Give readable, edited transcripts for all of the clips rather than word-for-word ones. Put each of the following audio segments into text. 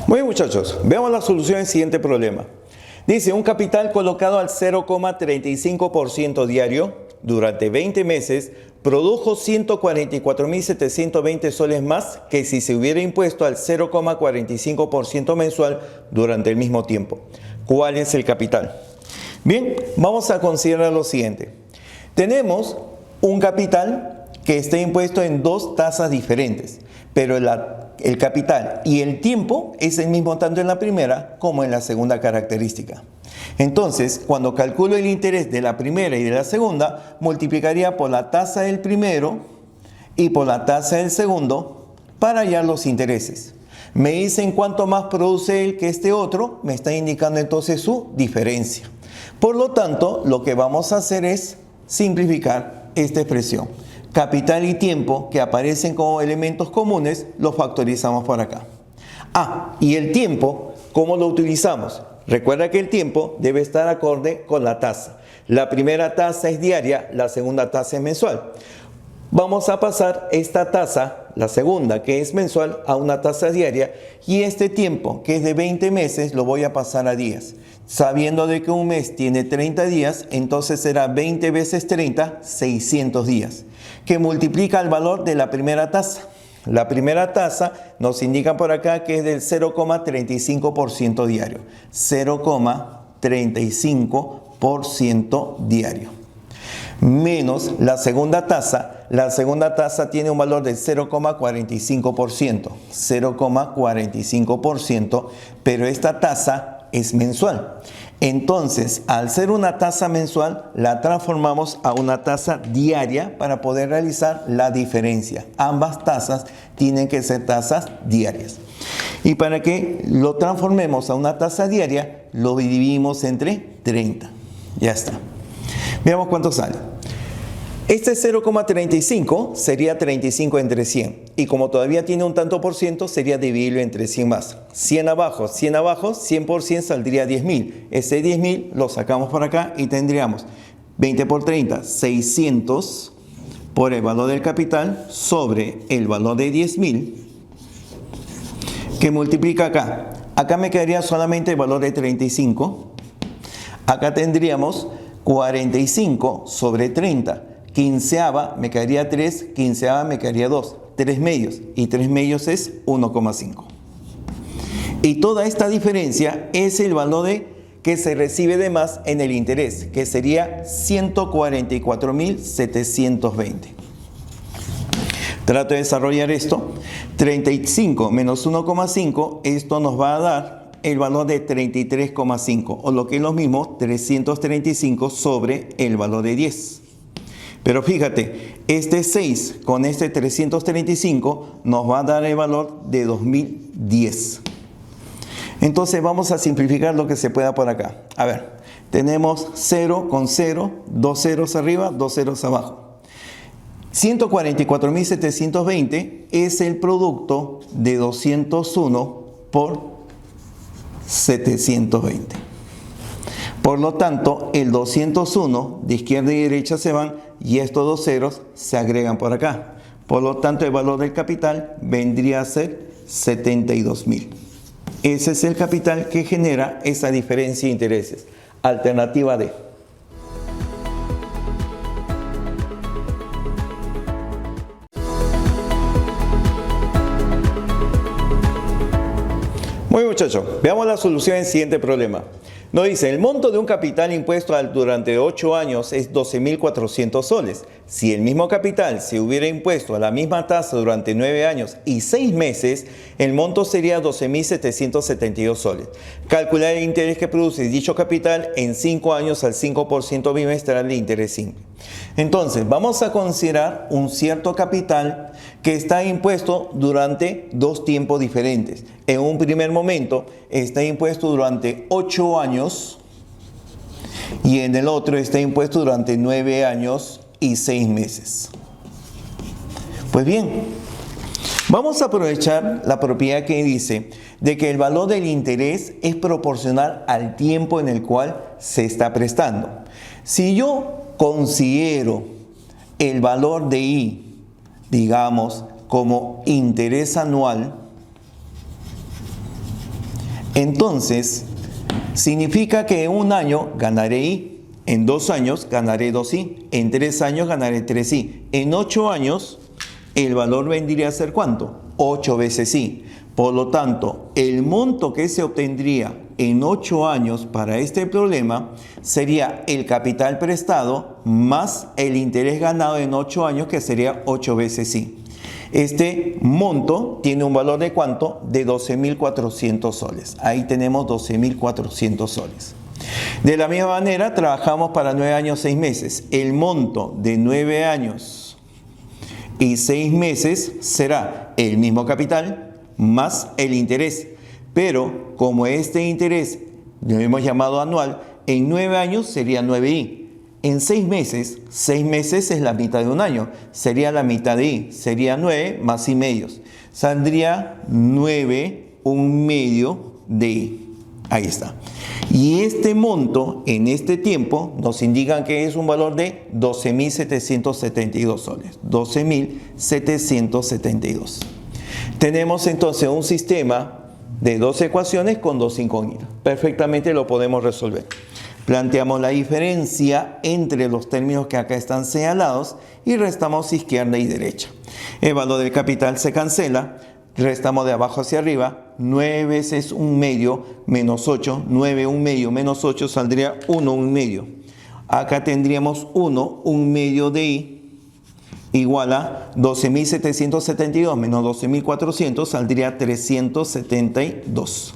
Muy bien, muchachos, veamos la solución del siguiente problema. Dice, un capital colocado al 0,35% diario durante 20 meses produjo 144.720 soles más que si se hubiera impuesto al 0,45% mensual durante el mismo tiempo. ¿Cuál es el capital? Bien, vamos a considerar lo siguiente. Tenemos un capital que está impuesto en dos tasas diferentes, pero el capital y el tiempo es el mismo tanto en la primera como en la segunda característica. Entonces, cuando calculo el interés de la primera y de la segunda, multiplicaría por la tasa del primero y por la tasa del segundo para hallar los intereses. Me dicen cuánto más produce él que este otro, me está indicando entonces su diferencia. Por lo tanto, lo que vamos a hacer es simplificar esta expresión. Capital y tiempo, que aparecen como elementos comunes, los factorizamos por acá. Y el tiempo, ¿cómo lo utilizamos? Recuerda que el tiempo debe estar acorde con la tasa. La primera tasa es diaria, la segunda tasa es mensual. Vamos a pasar esta tasa, la segunda que es mensual, a una tasa diaria, y este tiempo que es de 20 meses lo voy a pasar a días. Sabiendo de que un mes tiene 30 días, entonces será 20 veces 30, 600 días, que multiplica el valor de la primera tasa. La primera tasa nos indica por acá que es del 0,35% diario. 0,35% diario. Menos la segunda tasa. La segunda tasa tiene un valor del 0,45%. 0,45%, pero esta tasa es mensual. Entonces, al ser una tasa mensual, la transformamos a una tasa diaria para poder realizar la diferencia. Ambas tasas tienen que ser tasas diarias. Y para que lo transformemos a una tasa diaria, lo dividimos entre 30. Ya está. Veamos cuánto sale. Este 0,35 sería 35 entre 100. Y como todavía tiene un tanto por ciento, sería dividirlo entre 100 más. 100 abajo, 100 abajo, 100% saldría 10.000. Ese 10.000 lo sacamos por acá y tendríamos 20 por 30, 600 por el valor del capital sobre el valor de 10.000, que multiplica acá. Acá me quedaría solamente el valor de 35. Acá tendríamos 45 sobre 30. Quinceava me quedaría 3, quinceava me quedaría 2, 3 medios, y 3 medios es 1,5. Y toda esta diferencia es el valor que se recibe de más en el interés, que sería 144.720. Trato de desarrollar esto. 35 menos 1,5, esto nos va a dar el valor de 33,5, o lo que es lo mismo, 335 sobre el valor de 10. Pero fíjate, este 6 con este 335 nos va a dar el valor de 2010. Entonces vamos a simplificar lo que se pueda por acá. A ver, tenemos 0 con 0, 2 ceros arriba, 2 ceros abajo. 144.720 es el producto de 201 por 720. Por lo tanto, el 201 de izquierda y derecha se van y estos dos ceros se agregan por acá. Por lo tanto, el valor del capital vendría a ser 72.000. Ese es el capital que genera esa diferencia de intereses. Alternativa D. Muy bien, muchachos, veamos la solución del siguiente problema. Nos dice, el monto de un capital impuesto durante 8 años es 12.400 soles. Si el mismo capital se hubiera impuesto a la misma tasa durante 9 años y 6 meses, el monto sería 12.772 soles. Calcular el interés que produce dicho capital en 5 años al 5% bimestral de interés simple. Entonces, vamos a considerar un cierto capital que está impuesto durante 2 tiempos diferentes. En un primer momento está impuesto durante 8 años y en el otro está impuesto durante 9 años y 6 meses. Pues bien, vamos a aprovechar la propiedad que dice de que el valor del interés es proporcional al tiempo en el cual se está prestando. Si yo considero el valor de I, digamos, como interés anual, Entonces, significa que en un año ganaré I, en 2 años ganaré 2I, en 3 años ganaré 3I. En 8 años, el valor vendría a ser ¿cuánto? 8 veces I. Por lo tanto, el monto que se obtendría en 8 años para este problema sería el capital prestado más el interés ganado en 8 años, que sería 8 veces I. Este monto tiene un valor de ¿cuánto? De 12.400 soles. Ahí tenemos 12.400 soles. De la misma manera, trabajamos para 9 años, 6 meses. El monto de 9 años y 6 meses será el mismo capital más el interés. Pero como este interés lo hemos llamado anual, en 9 años sería 9I. En 6 meses es la mitad de un año, sería la mitad de I, sería 9 más I medios. Saldría 9, un medio de I. Ahí está. Y este monto en este tiempo nos indican que es un valor de 12.772 soles. 12.772. Tenemos entonces un sistema de 2 ecuaciones con 2 incógnitas. Perfectamente lo podemos resolver. Planteamos la diferencia entre los términos que acá están señalados y restamos izquierda y derecha. El valor del capital se cancela, restamos de abajo hacia arriba. 9 veces 1 medio menos 8, 9 1 medio menos 8 saldría 1 1 medio. Acá tendríamos 1 1 medio de I igual a 12.772 menos 12.400 saldría 372.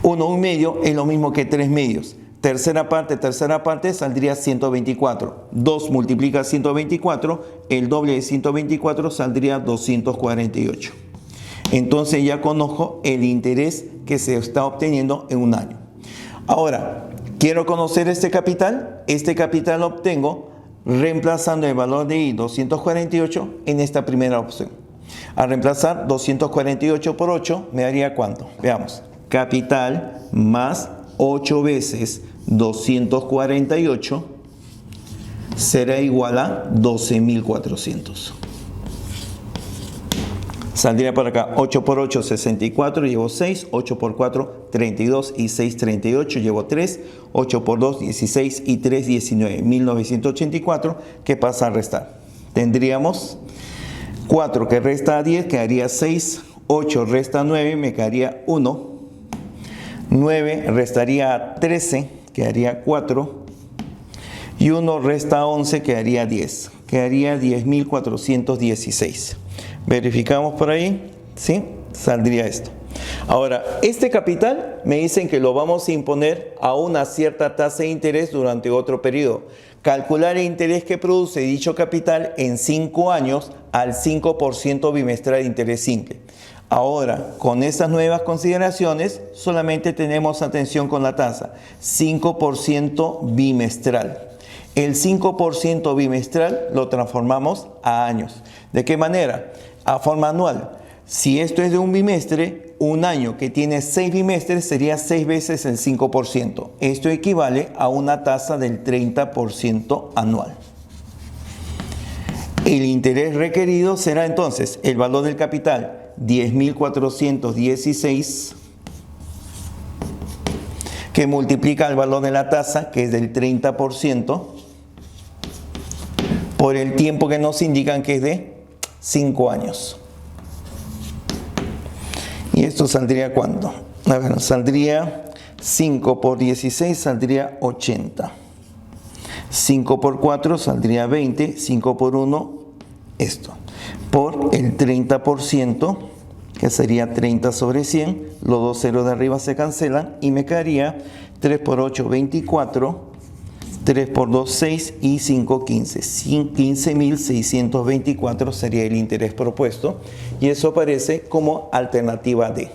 1 1 medio es lo mismo que 3 medios. Tercera parte saldría 124. 2 multiplica 124, el doble de 124 saldría 248. Entonces ya conozco el interés que se está obteniendo en un año. Ahora, quiero conocer este capital. Este capital lo obtengo reemplazando el valor de I, 248, en esta primera opción. Al reemplazar 248 por 8, ¿me daría cuánto? Veamos. Capital más 8 veces 248 será igual a 12.400. Saldría por acá 8 por 8, 64, llevo 6, 8 por 4, 32 y 6, 38, llevo 3, 8 por 2, 16 y 3, 19, 1984, que pasa a restar. Tendríamos 4 que resta a 10, quedaría 6, 8 resta a 9, me quedaría 1, 9 restaría a 13, quedaría 4, y 1 resta a 11, quedaría 10, quedaría 10.416. Verificamos por ahí, ¿sí? Saldría esto. Ahora, este capital me dicen que lo vamos a imponer a una cierta tasa de interés durante otro periodo. Calcular el interés que produce dicho capital en 5 años al 5% bimestral de interés simple. Ahora, con estas nuevas consideraciones, solamente tenemos atención con la tasa. 5% bimestral. El 5% bimestral lo transformamos a años. ¿De qué manera? A forma anual. Si esto es de un bimestre, un año que tiene 6 bimestres sería 6 veces el 5%. Esto equivale a una tasa del 30% anual. El interés requerido será entonces el valor del capital 10.416 que multiplica el valor de la tasa, que es del 30%, por el tiempo que nos indican que es de 5 años. ¿Y esto saldría cuánto? A ver, saldría 5 por 16, saldría 80. 5 por 4 saldría 20, 5 por 1, esto. Por el 30%, que sería 30 sobre 100, los dos ceros de arriba se cancelan y me quedaría 3 por 8, 24, 3 por 2, 6 y 5, 15. 15.624 sería el interés propuesto y eso aparece como alternativa D.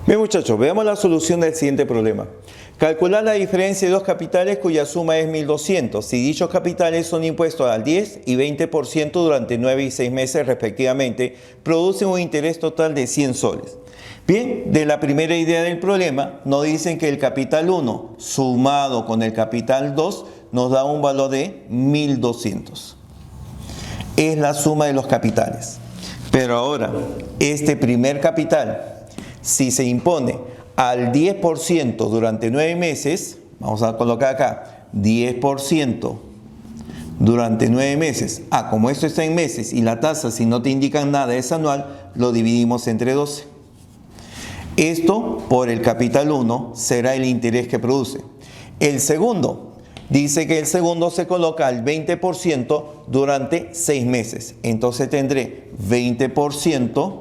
Bien muchachos, veamos la solución del siguiente problema. Calcular la diferencia de dos capitales cuya suma es 1.200. Si dichos capitales son impuestos al 10 y 20% durante 9 y 6 meses respectivamente, producen un interés total de 100 soles. Bien, de la primera idea del problema nos dicen que el capital 1 sumado con el capital 2 nos da un valor de 1200. Es la suma de los capitales. Pero ahora, este primer capital, si se impone al 10% durante 9 meses, vamos a colocar acá 10% durante 9 meses. Como esto está en meses y la tasa, si no te indican nada, es anual, lo dividimos entre 12. Esto por el capital 1 será el interés que produce. El segundo, dice que el segundo se coloca al 20% durante 6 meses. Entonces tendré 20%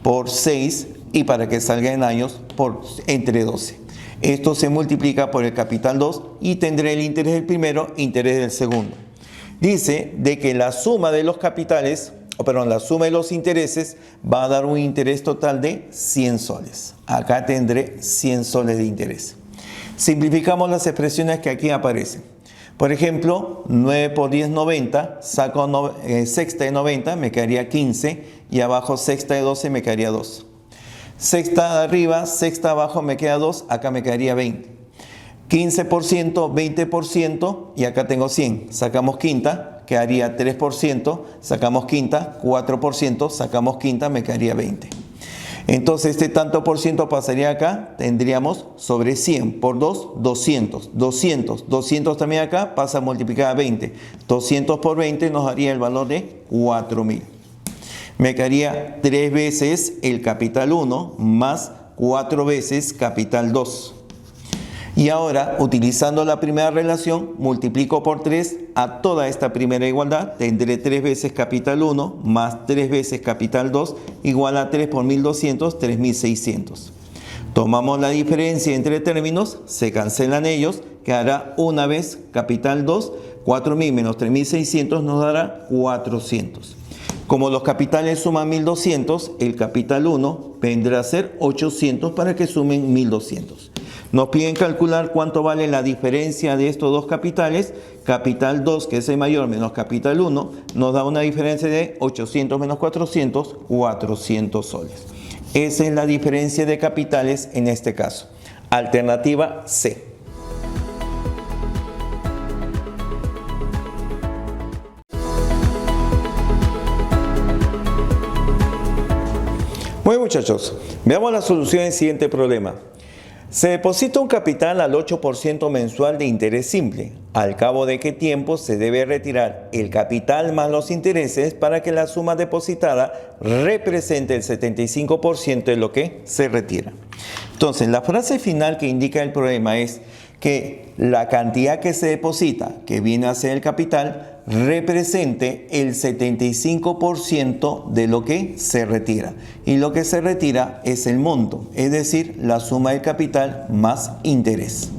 por 6 y para que salga en años entre 12. Esto se multiplica por el capital 2 y tendré el interés del primero, interés del segundo. Dice de que la suma de los capitales, la suma de los intereses va a dar un interés total de 100 soles. Acá tendré 100 soles de interés. Simplificamos las expresiones que aquí aparecen. Por ejemplo, 9 por 10, 90. Saco sexta de 90, me quedaría 15. Y abajo sexta de 12, me quedaría 2. Sexta de arriba, sexta abajo, me queda 2. Acá me quedaría 20. 15%, 20%. Y acá tengo 100. Sacamos quinta, quedaría 3%. Sacamos quinta, 4%. Sacamos quinta, me quedaría 20. Entonces este tanto por ciento pasaría acá, tendríamos sobre 100 por 2, 200, 200, 200 también acá, pasa a multiplicar a 20, 200 por 20 nos daría el valor de 4000. Me quedaría 3 veces el capital 1 más 4 veces capital 2. Y ahora, utilizando la primera relación, multiplico por 3 a toda esta primera igualdad. Tendré 3 veces capital 1 más 3 veces capital 2 igual a 3 por 1200, 3600. Tomamos la diferencia entre términos, se cancelan ellos, quedará una vez capital 2, 4000 menos 3600 nos dará 400. Como los capitales suman 1200, el capital 1 vendrá a ser 800 para que sumen 1200. Nos piden calcular cuánto vale la diferencia de estos dos capitales. Capital 2, que es el mayor, menos capital 1, nos da una diferencia de 800 menos 400, 400 soles. Esa es la diferencia de capitales en este caso. Alternativa C. Muy bien, muchachos, veamos la solución del siguiente problema. Se deposita un capital al 8% mensual de interés simple. ¿Al cabo de qué tiempo se debe retirar el capital más los intereses para que la suma depositada represente el 75% de lo que se retira? Entonces, la frase final que indica el problema es que la cantidad que se deposita, que viene a ser el capital, represente el 75% de lo que se retira. Y lo que se retira es el monto, es decir, la suma del capital más interés.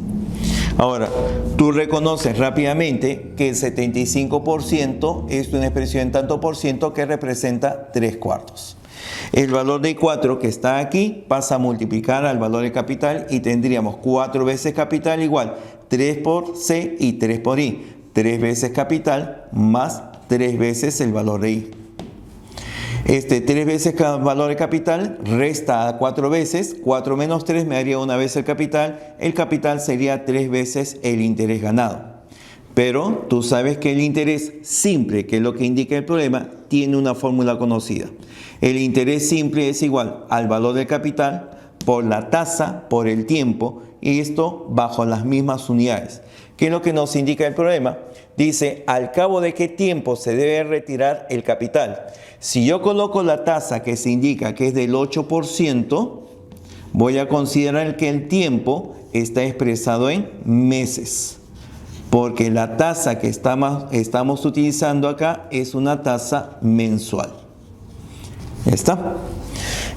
Ahora, tú reconoces rápidamente que el 75% es una expresión en tanto por ciento que representa 3/4. El valor de 4 que está aquí pasa a multiplicar al valor de capital y tendríamos 4 veces capital igual 3 por C y 3 por I. 3 veces capital más 3 veces el valor de I. 3 veces el valor de capital resta a 4 veces. 4 menos 3 me daría una vez el capital. El capital sería 3 veces el interés ganado. Pero tú sabes que el interés simple, que es lo que indica el problema, tiene una fórmula conocida. El interés simple es igual al valor del capital por la tasa, por el tiempo, y esto bajo las mismas unidades. ¿Qué es lo que nos indica el problema? Dice, ¿al cabo de qué tiempo se debe retirar el capital? Si yo coloco la tasa que se indica que es del 8%, voy a considerar que el tiempo está expresado en meses. Porque la tasa que estamos utilizando acá es una tasa mensual. ¿Está?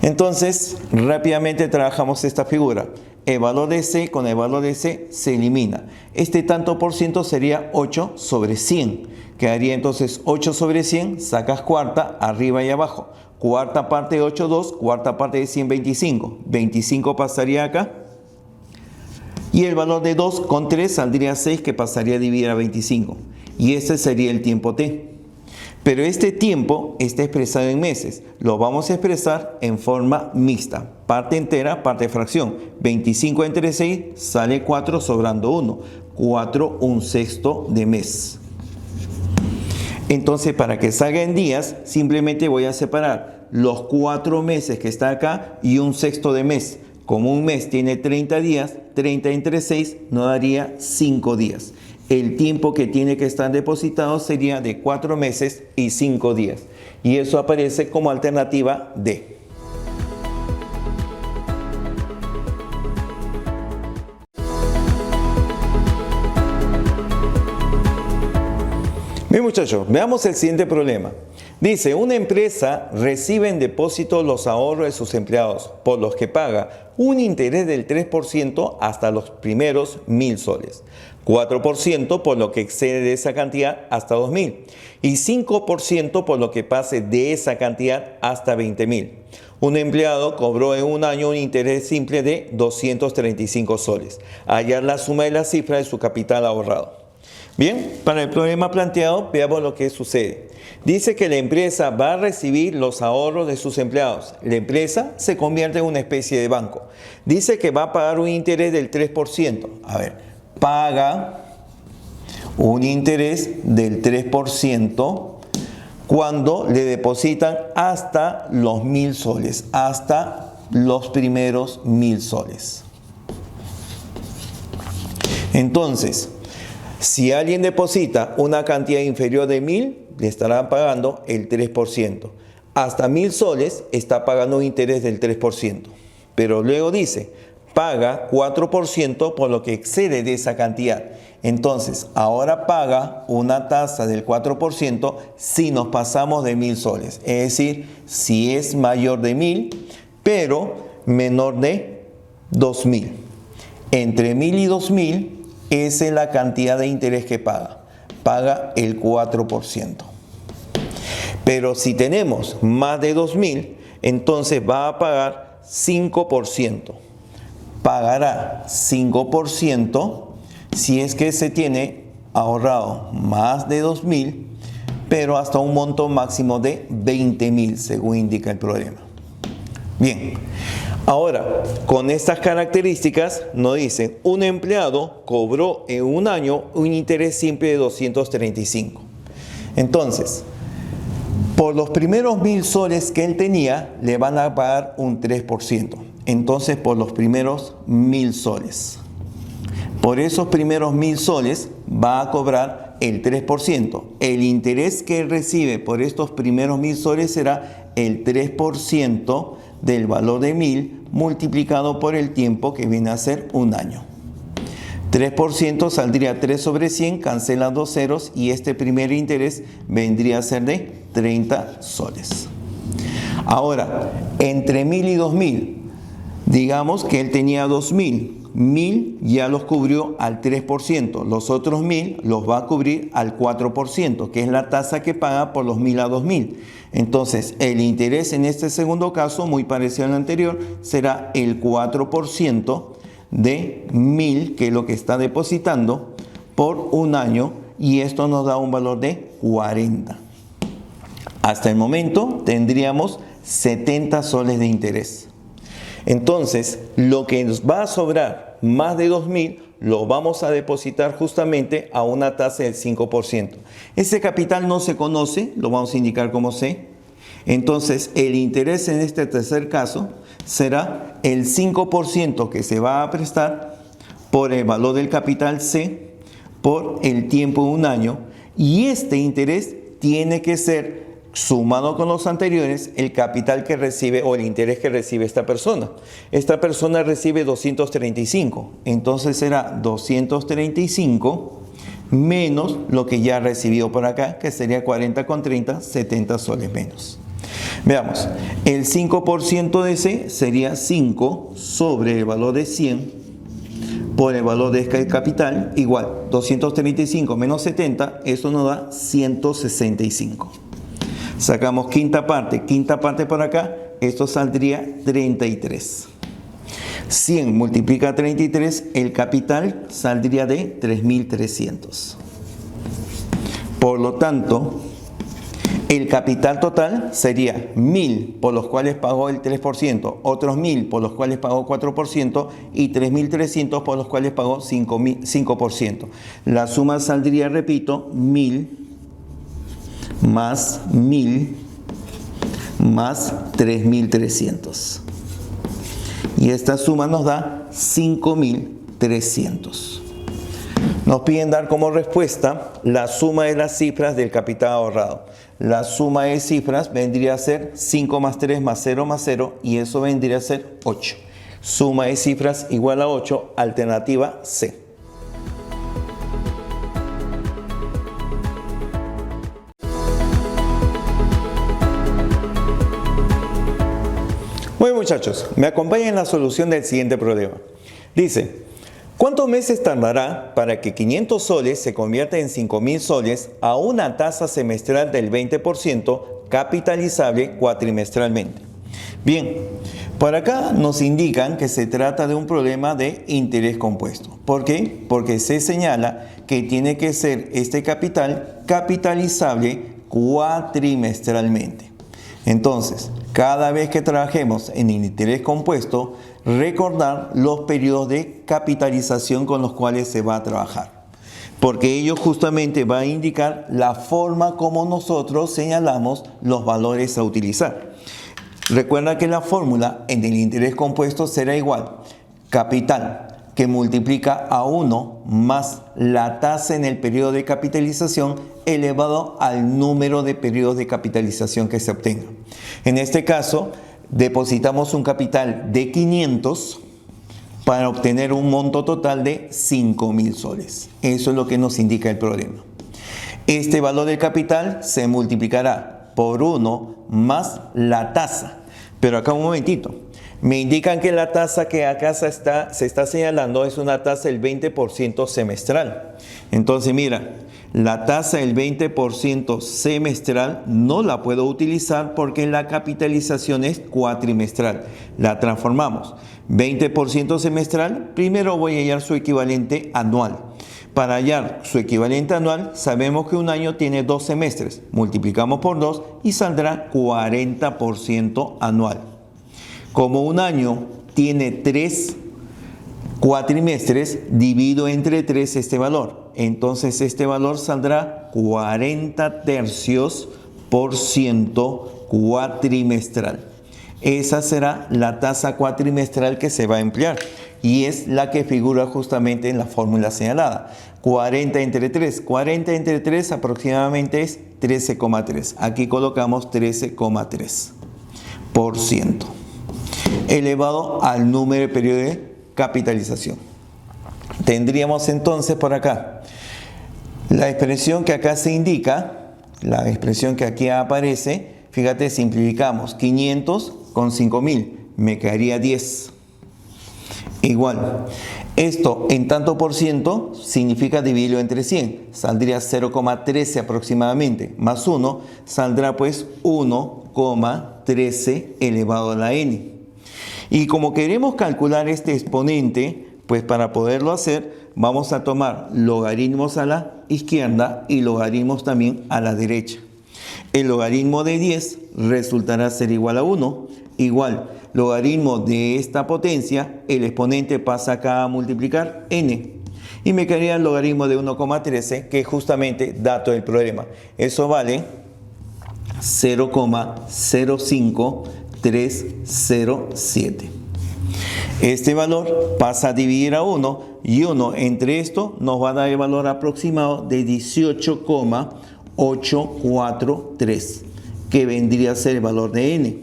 Entonces, rápidamente trabajamos esta figura. El valor de C con el valor de C se elimina. Este tanto por ciento sería 8 sobre 100. Quedaría entonces 8 sobre 100, sacas cuarta, arriba y abajo. Cuarta parte de 8, 2, cuarta parte de 100, 25. 25 pasaría acá. Y el valor de 2 con 3 saldría 6, que pasaría a dividir a 25. Y ese sería el tiempo T. Pero este tiempo está expresado en meses. Lo vamos a expresar en forma mixta. Parte entera, parte fracción. 25 entre 6 sale 4, sobrando 1. 4 1/6 de mes. Entonces, para que salga en días, simplemente voy a separar los 4 meses que está acá y 1/6 de mes. Como un mes tiene 30 días, 30 entre 6 nos daría 5 días. El tiempo que tiene que estar depositado sería de 4 meses y 5 días. Y eso aparece como alternativa D. Bien, muchachos, veamos el siguiente problema. Dice, una empresa recibe en depósito los ahorros de sus empleados, por los que paga un interés del 3% hasta los primeros 1.000 soles, 4% por lo que excede de esa cantidad hasta 2.000 y 5% por lo que pase de esa cantidad hasta 20.000. Un empleado cobró en un año un interés simple de 235 soles. Hallar la suma de la cifra de su capital ahorrado. Bien, para el problema planteado, veamos lo que sucede. Dice que la empresa va a recibir los ahorros de sus empleados. La empresa se convierte en una especie de banco. Dice que va a pagar un interés del 3%. A ver, paga un interés del 3% cuando le depositan hasta los 1.000 soles, hasta los primeros 1.000 soles. Entonces, si alguien deposita una cantidad inferior de 1.000, le estarán pagando el 3%. Hasta 1.000 soles está pagando un interés del 3%. Pero luego dice, paga 4% por lo que excede de esa cantidad. Entonces, ahora paga una tasa del 4% si nos pasamos de 1.000 soles. Es decir, si es mayor de 1.000, pero menor de 2.000. Entre 1.000 y 2.000, esa es la cantidad de interés que paga. Paga el 4%. Pero si tenemos más de 2.000, entonces va a pagar 5%. Pagará 5% si es que se tiene ahorrado más de 2.000, pero hasta un monto máximo de 20.000, según indica el problema. Bien. Ahora, con estas características nos dicen, un empleado cobró en un año un interés simple de 235. Entonces, por los primeros 1.000 soles que él tenía, le van a pagar un 3%. Entonces, por los primeros 1.000 soles. Por esos primeros 1.000 soles va a cobrar el 3%. El interés que él recibe por estos primeros 1.000 soles será el 3% del valor de 1.000 multiplicado por el tiempo, que viene a ser un año. 3% saldría 3 sobre 100, cancela 2 ceros y este primer interés vendría a ser de 30 soles. Ahora, entre 1.000 y 2.000, digamos que él tenía 2.000. 1.000 ya los cubrió al 3%, los otros 1.000 los va a cubrir al 4%, que es la tasa que paga por los 1.000 a 2.000. Entonces, el interés en este segundo caso, muy parecido al anterior, será el 4% de 1.000, que es lo que está depositando, por un año, y esto nos da un valor de 40. Hasta el momento tendríamos 70 soles de interés. Entonces, lo que nos va a sobrar más de 2.000 lo vamos a depositar justamente a una tasa del 5%. Ese capital no se conoce, lo vamos a indicar como C. Entonces, el interés en este tercer caso será el 5% que se va a prestar por el valor del capital C por el tiempo de un año, y este interés tiene que ser sumado con los anteriores el capital que recibe o el interés que recibe esta persona. Esta persona recibe 235, entonces será 235 menos lo que ya recibió por acá, que sería 40 con 30, 70 soles menos. Veamos, el 5% de C sería 5 sobre el valor de 100 por el valor de este capital, igual 235 menos 70, eso nos da 165. Sacamos quinta parte por acá, esto saldría 33. 100 multiplica 33, el capital saldría de 3.300. Por lo tanto, El capital total sería 1.000 por los cuales pagó el 3%, otros 1.000 por los cuales pagó 4% y 3.300 por los cuales pagó 5%. La suma saldría, repito, 1.000 más 1.000 más 3.300. Y esta suma nos da 5.300. Nos piden dar como respuesta la suma de las cifras del capital ahorrado. La suma de cifras vendría a ser 5 más 3 más 0 más 0 y eso vendría a ser 8. Suma de cifras igual a 8, alternativa C. Bueno, muchachos, me acompañan en la solución del siguiente problema. Dice: ¿cuántos meses tardará para que 500 soles se convierta en 5.000 soles a una tasa semestral del 20% capitalizable cuatrimestralmente? Bien, por acá nos indican que se trata de un problema de interés compuesto. ¿Por qué? Porque se señala que tiene que ser este capital capitalizable cuatrimestralmente. Entonces, cada vez que trabajemos en el interés compuesto, recordar los periodos de capitalización con los cuales se va a trabajar, porque ello justamente va a indicar la forma como nosotros señalamos los valores a utilizar. Recuerda que la fórmula en el interés compuesto será igual: capital que multiplica a 1 más la tasa en el periodo de capitalización elevado al número de periodos de capitalización que se obtenga. En este caso, depositamos un capital de 500 para obtener un monto total de 5.000 soles. Eso es lo que nos indica el problema. Este valor del capital se multiplicará por 1 más la tasa. Pero acá un momentito. Me indican que la tasa que acá se está señalando es una tasa del 20% semestral. Entonces, mira, la tasa del 20% semestral no la puedo utilizar porque la capitalización es cuatrimestral. La transformamos. 20% semestral, primero voy a hallar su equivalente anual. Para hallar su equivalente anual, sabemos que un año tiene 2 semestres. Multiplicamos por 2 y saldrá 40% anual. Como un año tiene 3 cuatrimestres, divido entre 3 este valor. Entonces este valor saldrá 40 tercios por ciento cuatrimestral. Esa será la tasa cuatrimestral que se va a emplear y es la que figura justamente en la fórmula señalada. 40 entre 3. 40 entre 3 aproximadamente es 13,3. Aquí colocamos 13,3%. Elevado al número de periodo de capitalización. Tendríamos entonces por acá la expresión que acá se indica, la expresión que aquí aparece. Fíjate, simplificamos 500 con 5.000, me quedaría 10. Igual, esto en tanto por ciento significa dividirlo entre 100, saldría 0,13 aproximadamente, más 1, saldrá pues 1,13 elevado a la n. Y como queremos calcular este exponente, pues para poderlo hacer, vamos a tomar logaritmos a la izquierda y logaritmos también a la derecha. El logaritmo de 10 resultará ser igual a 1, igual logaritmo de esta potencia, el exponente pasa acá a multiplicar n. Y me quedaría el logaritmo de 1,13, que es justamente dato del problema. Eso vale 0,05307. Este valor pasa a dividir a 1 y 1 entre esto nos va a dar el valor aproximado de 18,843, que vendría a ser el valor de n,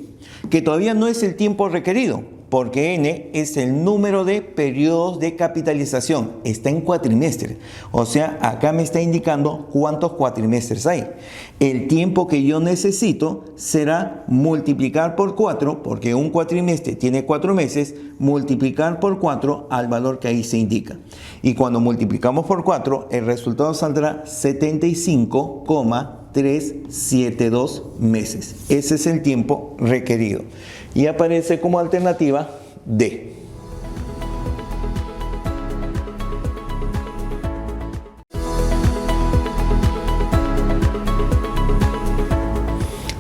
que todavía no es el tiempo requerido, porque n es el número de periodos de capitalización, está en cuatrimestres, o sea, acá me está indicando cuántos cuatrimestres hay. El tiempo que yo necesito será multiplicar por 4, porque un cuatrimestre tiene 4 meses, multiplicar por 4 al valor que ahí se indica. Y cuando multiplicamos por 4, el resultado saldrá 75,372 meses. Ese es el tiempo requerido. Y aparece como alternativa D.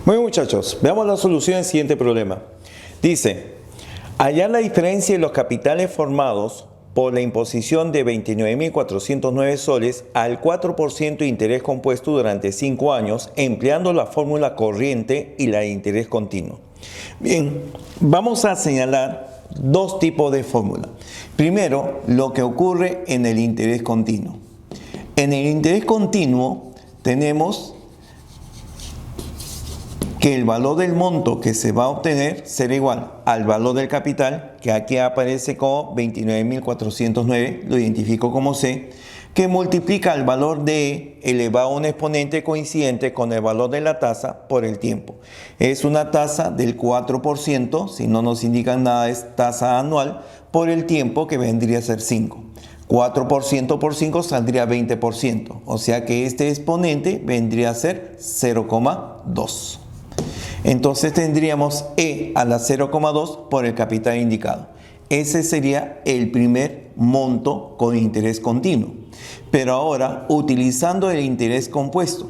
Muy bien, muchachos, veamos la solución del siguiente problema. Dice, hallar la diferencia de los capitales formados por la imposición de 29.409 soles al 4% de interés compuesto durante 5 años, empleando la fórmula corriente y la de interés continuo. Bien, vamos a señalar dos tipos de fórmula. Primero, lo que ocurre en el interés continuo. En el interés continuo tenemos que el valor del monto que se va a obtener será igual al valor del capital, que aquí aparece como 29.409, lo identifico como C, que multiplica el valor de E elevado a un exponente coincidente con el valor de la tasa por el tiempo. Es una tasa del 4%, si no nos indican nada es tasa anual, por el tiempo que vendría a ser 5. 4% por 5 saldría 20%, o sea que este exponente vendría a ser 0,2. Entonces tendríamos E a la 0,2 por el capital indicado. Ese sería el primer monto con interés continuo. Pero ahora, utilizando el interés compuesto.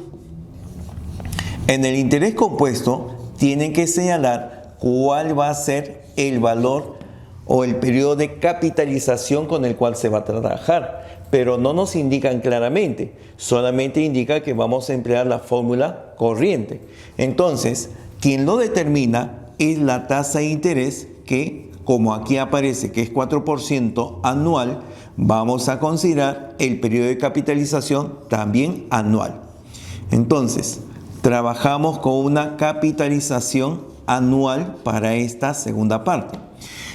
En el interés compuesto tienen que señalar cuál va a ser el valor o el periodo de capitalización con el cual se va a trabajar. Pero no nos indican claramente, solamente indica que vamos a emplear la fórmula corriente. Entonces, quien lo determina es la tasa de interés que, como aquí aparece que es 4% anual, vamos a considerar el periodo de capitalización también anual. Entonces, trabajamos con una capitalización anual para esta segunda parte.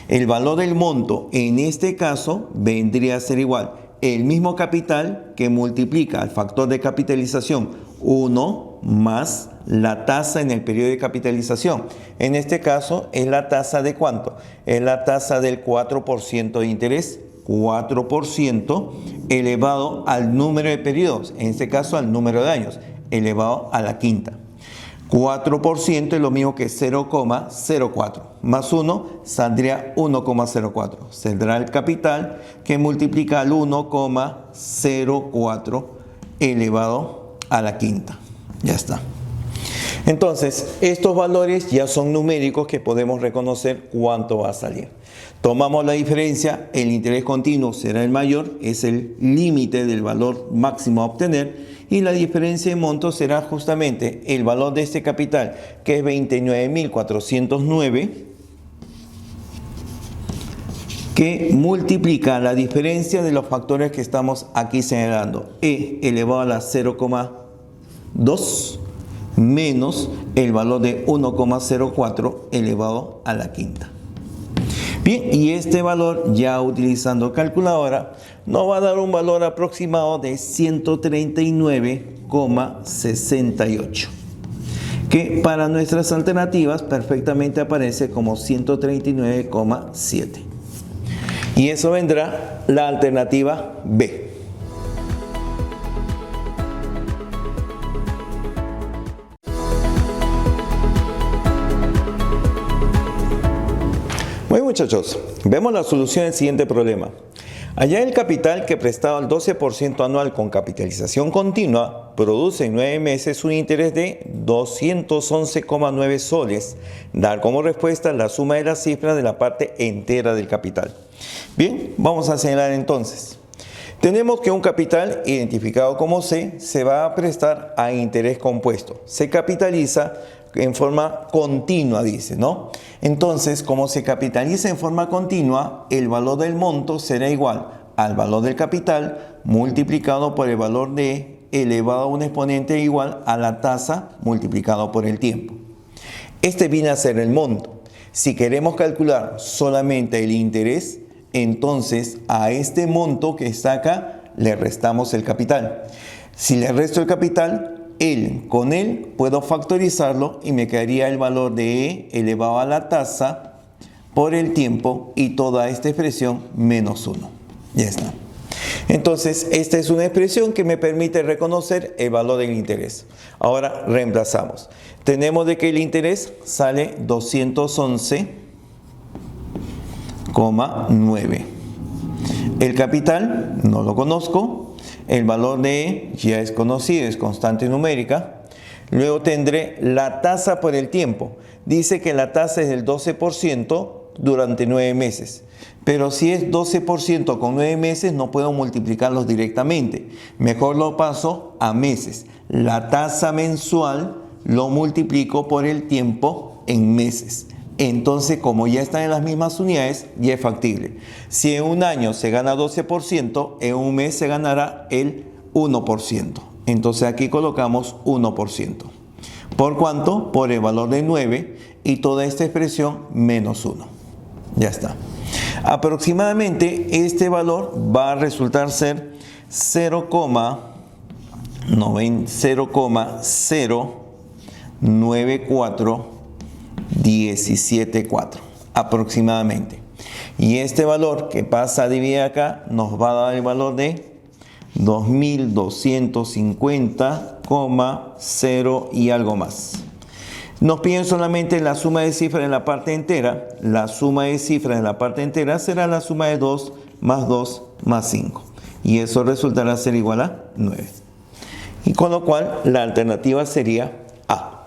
El valor del monto en este caso vendría a ser igual el mismo capital que multiplica el factor de capitalización 1 más la tasa en el periodo de capitalización. En este caso es la tasa de ¿cuánto? Es la tasa del 4% de interés. 4% elevado al número de periodos, en este caso al número de años, elevado a la quinta. 4% es lo mismo que 0,04, más 1 saldría 1,04. Saldrá el capital que multiplica al 1,04 elevado a la quinta. Ya está. Entonces, estos valores ya son numéricos que podemos reconocer cuánto va a salir. Tomamos la diferencia, el interés continuo será el mayor, es el límite del valor máximo a obtener, y la diferencia de monto será justamente el valor de este capital, que es 29.409, que multiplica la diferencia de los factores que estamos aquí señalando. E elevado a la 0,2 menos el valor de 1,04 elevado a la quinta. Bien, y este valor, ya utilizando calculadora, nos va a dar un valor aproximado de 139,68, que para nuestras alternativas perfectamente aparece como 139,7. Y eso vendrá la alternativa B. Muy muchachos, vemos la solución del siguiente problema. Hallar el capital que prestado al 12% anual con capitalización continua produce en 9 meses un interés de 211,9 soles. Dar como respuesta la suma de las cifras de la parte entera del capital. Bien, vamos a señalar entonces. Tenemos que un capital identificado como C se va a prestar a interés compuesto. Se capitaliza en forma continua, dice, ¿no? Entonces, como se capitaliza en forma continua, el valor del monto será igual al valor del capital multiplicado por el valor de elevado a un exponente igual a la tasa multiplicado por el tiempo. Este viene a ser el monto. Si queremos calcular solamente el interés, entonces a este monto que está acá le restamos el capital. Si le resto el capital, con él puedo factorizarlo y me quedaría el valor de E elevado a la tasa por el tiempo y toda esta expresión menos 1. Ya está. Entonces, esta es una expresión que me permite reconocer el valor del interés. Ahora reemplazamos. Tenemos de que el interés sale 211,9. El capital no lo conozco. El valor de E ya es conocido, es constante numérica. Luego tendré la tasa por el tiempo. Dice que la tasa es del 12% durante 9 meses. Pero si es 12% con 9 meses, no puedo multiplicarlos directamente. Mejor lo paso a meses. La tasa mensual lo multiplico por el tiempo en meses. Entonces, como ya están en las mismas unidades, ya es factible. Si en un año se gana 12%, en un mes se ganará el 1%. Entonces aquí colocamos 1%. ¿Por cuánto? Por el valor de 9 y toda esta expresión menos 1. Ya está. Aproximadamente este valor va a resultar ser 0,09417,4 aproximadamente. Y este valor que pasa a dividir acá nos va a dar el valor de 2250,0 y algo más. Nos piden solamente la suma de cifras en la parte entera. La suma de cifras en la parte entera será la suma de 2 más 5. Y eso resultará ser igual a 9. Y con lo cual la alternativa sería A.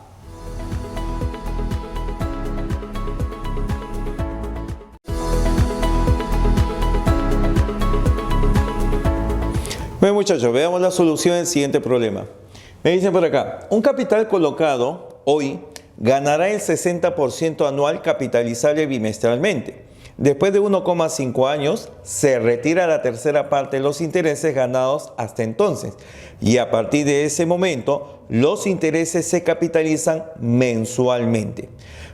Bueno, muchachos, veamos la solución del siguiente problema. Me dicen por acá, un capital colocado hoy ganará el 60% anual capitalizable bimestralmente. Después de 1,5 años, se retira la tercera parte de los intereses ganados hasta entonces. Y a partir de ese momento, los intereses se capitalizan mensualmente.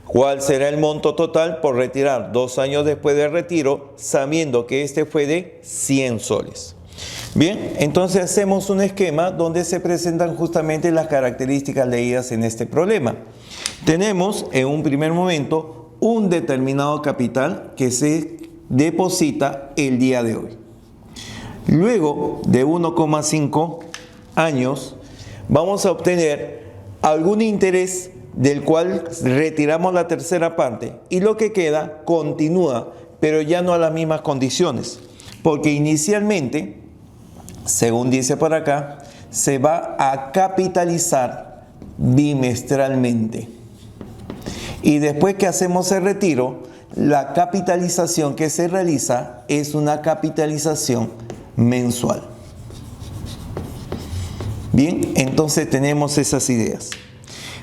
¿Cuál será el monto total por retirar 2 años después del retiro, sabiendo que este fue de 100 soles? Bien, entonces hacemos un esquema donde se presentan justamente las características leídas en este problema. Tenemos en un primer momento un determinado capital que se deposita el día de hoy. Luego de 1,5 años vamos a obtener algún interés del cual retiramos la tercera parte y lo que queda continúa, pero ya no a las mismas condiciones, porque inicialmente, según dice por acá, se va a capitalizar bimestralmente. Y después que hacemos el retiro, la capitalización que se realiza es una capitalización mensual. Bien, entonces tenemos esas ideas.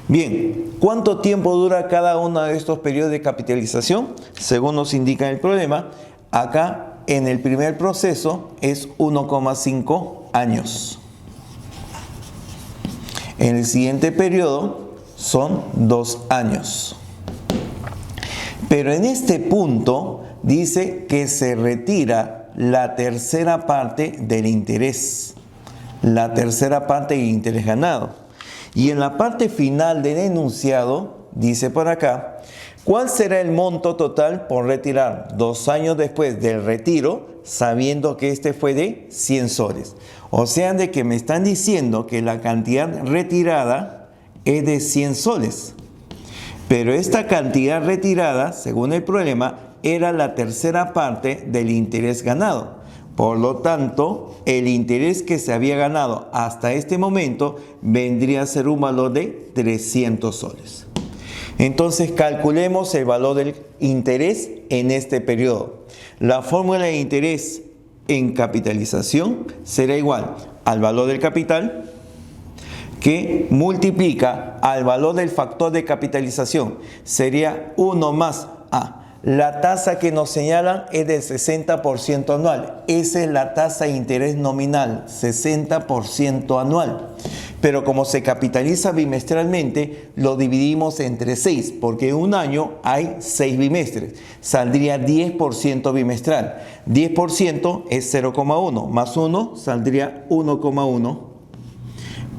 Bien, ¿cuánto tiempo dura cada uno de estos periodos de capitalización? Según nos indica el problema, acá en el primer proceso es 1,5 años. En el siguiente periodo son 2 años. Pero en este punto dice que se retira la tercera parte del interés. La tercera parte del interés ganado. Y en la parte final del enunciado, dice por acá, ¿cuál será el monto total por retirar 2 años después del retiro, sabiendo que este fue de 100 soles? O sea, de que me están diciendo que la cantidad retirada es de 100 soles. Pero esta cantidad retirada, según el problema, era la tercera parte del interés ganado. Por lo tanto, el interés que se había ganado hasta este momento vendría a ser un valor de 300 soles. Entonces, calculemos el valor del interés en este periodo. La fórmula de interés en capitalización será igual al valor del capital que multiplica al valor del factor de capitalización. Sería 1 más A. La tasa que nos señalan es del 60% anual. Esa es la tasa de interés nominal, 60% anual. Pero como se capitaliza bimestralmente, lo dividimos entre 6, porque en un año hay 6 bimestres. Saldría 10% bimestral. 10% es 0,1, más 1 saldría 1,1.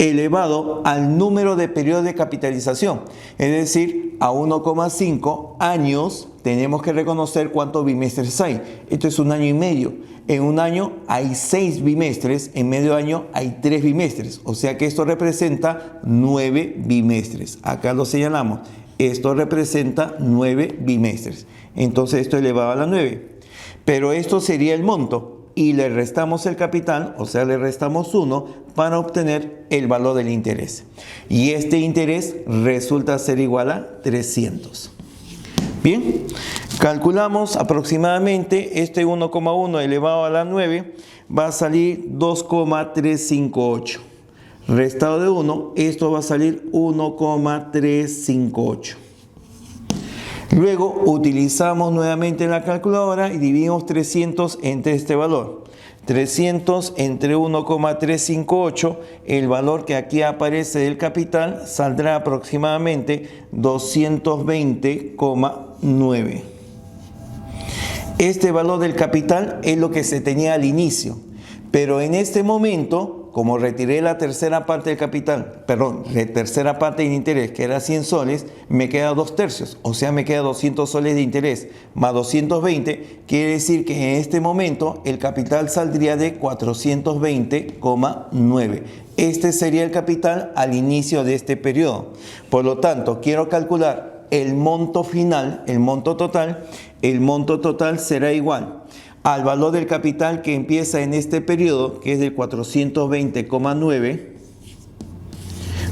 elevado al número de periodos de capitalización. Es decir, a 1,5 años tenemos que reconocer cuántos bimestres hay. Esto es 1 año y medio. En un año hay 6 bimestres, en medio año hay 3 bimestres. O sea que esto representa 9 bimestres. Acá lo señalamos. Esto representa 9 bimestres. Entonces esto elevado a la 9. Pero esto sería el monto. y le restamos el capital, o sea, le restamos 1 para obtener el valor del interés. Y este interés resulta ser igual a 300. Bien, calculamos aproximadamente este 1,1 elevado a la 9 va a salir 2,358. Restado de 1, esto va a salir 1,358. Luego utilizamos nuevamente la calculadora y dividimos 300 entre este valor. 300 entre 1,358, el valor que aquí aparece del capital saldrá aproximadamente 220,9. Este valor del capital es lo que se tenía al inicio, pero en este momento, como retiré la tercera parte del capital, perdón, la tercera parte del interés, que era 100 soles, me queda 2/3, o sea, me queda 200 soles de interés más 220, quiere decir que en este momento el capital saldría de 420,9. Este sería el capital al inicio de este periodo. Por lo tanto, quiero calcular el monto final, el monto total. El monto total será igual al valor del capital que empieza en este periodo, que es de 420,9,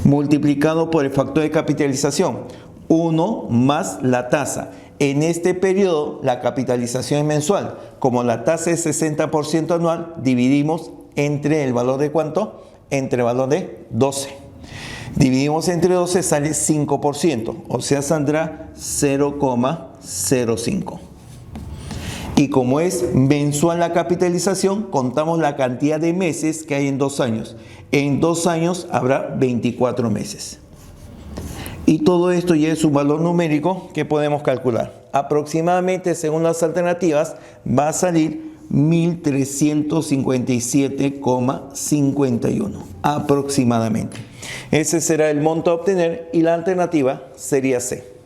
multiplicado por el factor de capitalización, 1 más la tasa. En este periodo la capitalización es mensual. Como la tasa es 60% anual, dividimos entre el valor de ¿cuánto? Entre el valor de 12. Dividimos entre 12, sale 5%, o sea, saldrá 0,05. Y como es mensual la capitalización, contamos la cantidad de meses que hay en 2 años. En 2 años habrá 24 meses. Y todo esto ya es un valor numérico que podemos calcular. Aproximadamente, según las alternativas, va a salir 1.357,51. Aproximadamente. Ese será el monto a obtener y la alternativa sería C.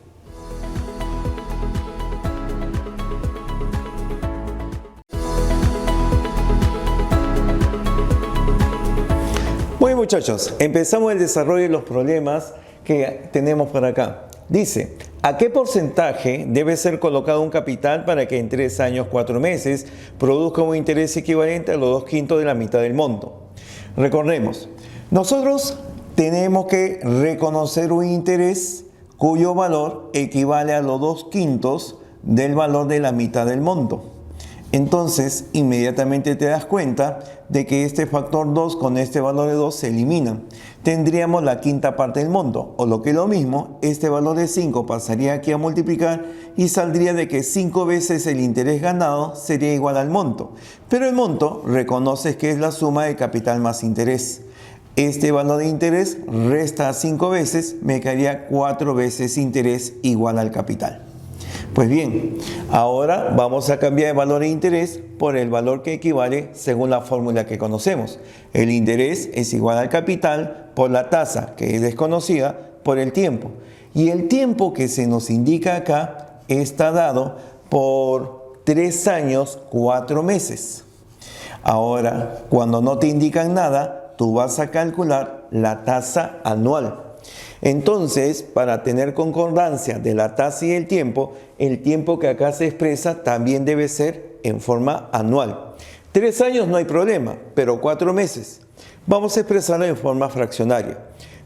Bueno, muchachos, empezamos el desarrollo de los problemas que tenemos por acá. Dice, ¿a qué porcentaje debe ser colocado un capital para que en 3 años, 4 meses produzca un interés equivalente a los 2/5 de la mitad del monto? Recordemos, nosotros tenemos que reconocer un interés cuyo valor equivale a los 2/5 del valor de la mitad del monto. Entonces, inmediatamente te das cuenta de que este factor 2 con este valor de 2 se eliminan. Tendríamos la quinta parte del monto, o lo que es lo mismo, este valor de 5 pasaría aquí a multiplicar y saldría de que 5 veces el interés ganado sería igual al monto. Pero el monto reconoces que es la suma de capital más interés. Este valor de interés resta 5 veces, me quedaría 4 veces interés igual al capital. Pues bien, ahora vamos a cambiar el valor de interés por el valor que equivale según la fórmula que conocemos. El interés es igual al capital por la tasa, que es desconocida, por el tiempo. Y el tiempo que se nos indica acá está dado por 3 años, 4 meses. Ahora, cuando no te indican nada, tú vas a calcular la tasa anual. Entonces, para tener concordancia de la tasa y el tiempo que acá se expresa también debe ser en forma anual. 3 años no hay problema, pero 4 meses. Vamos a expresarlo en forma fraccionaria.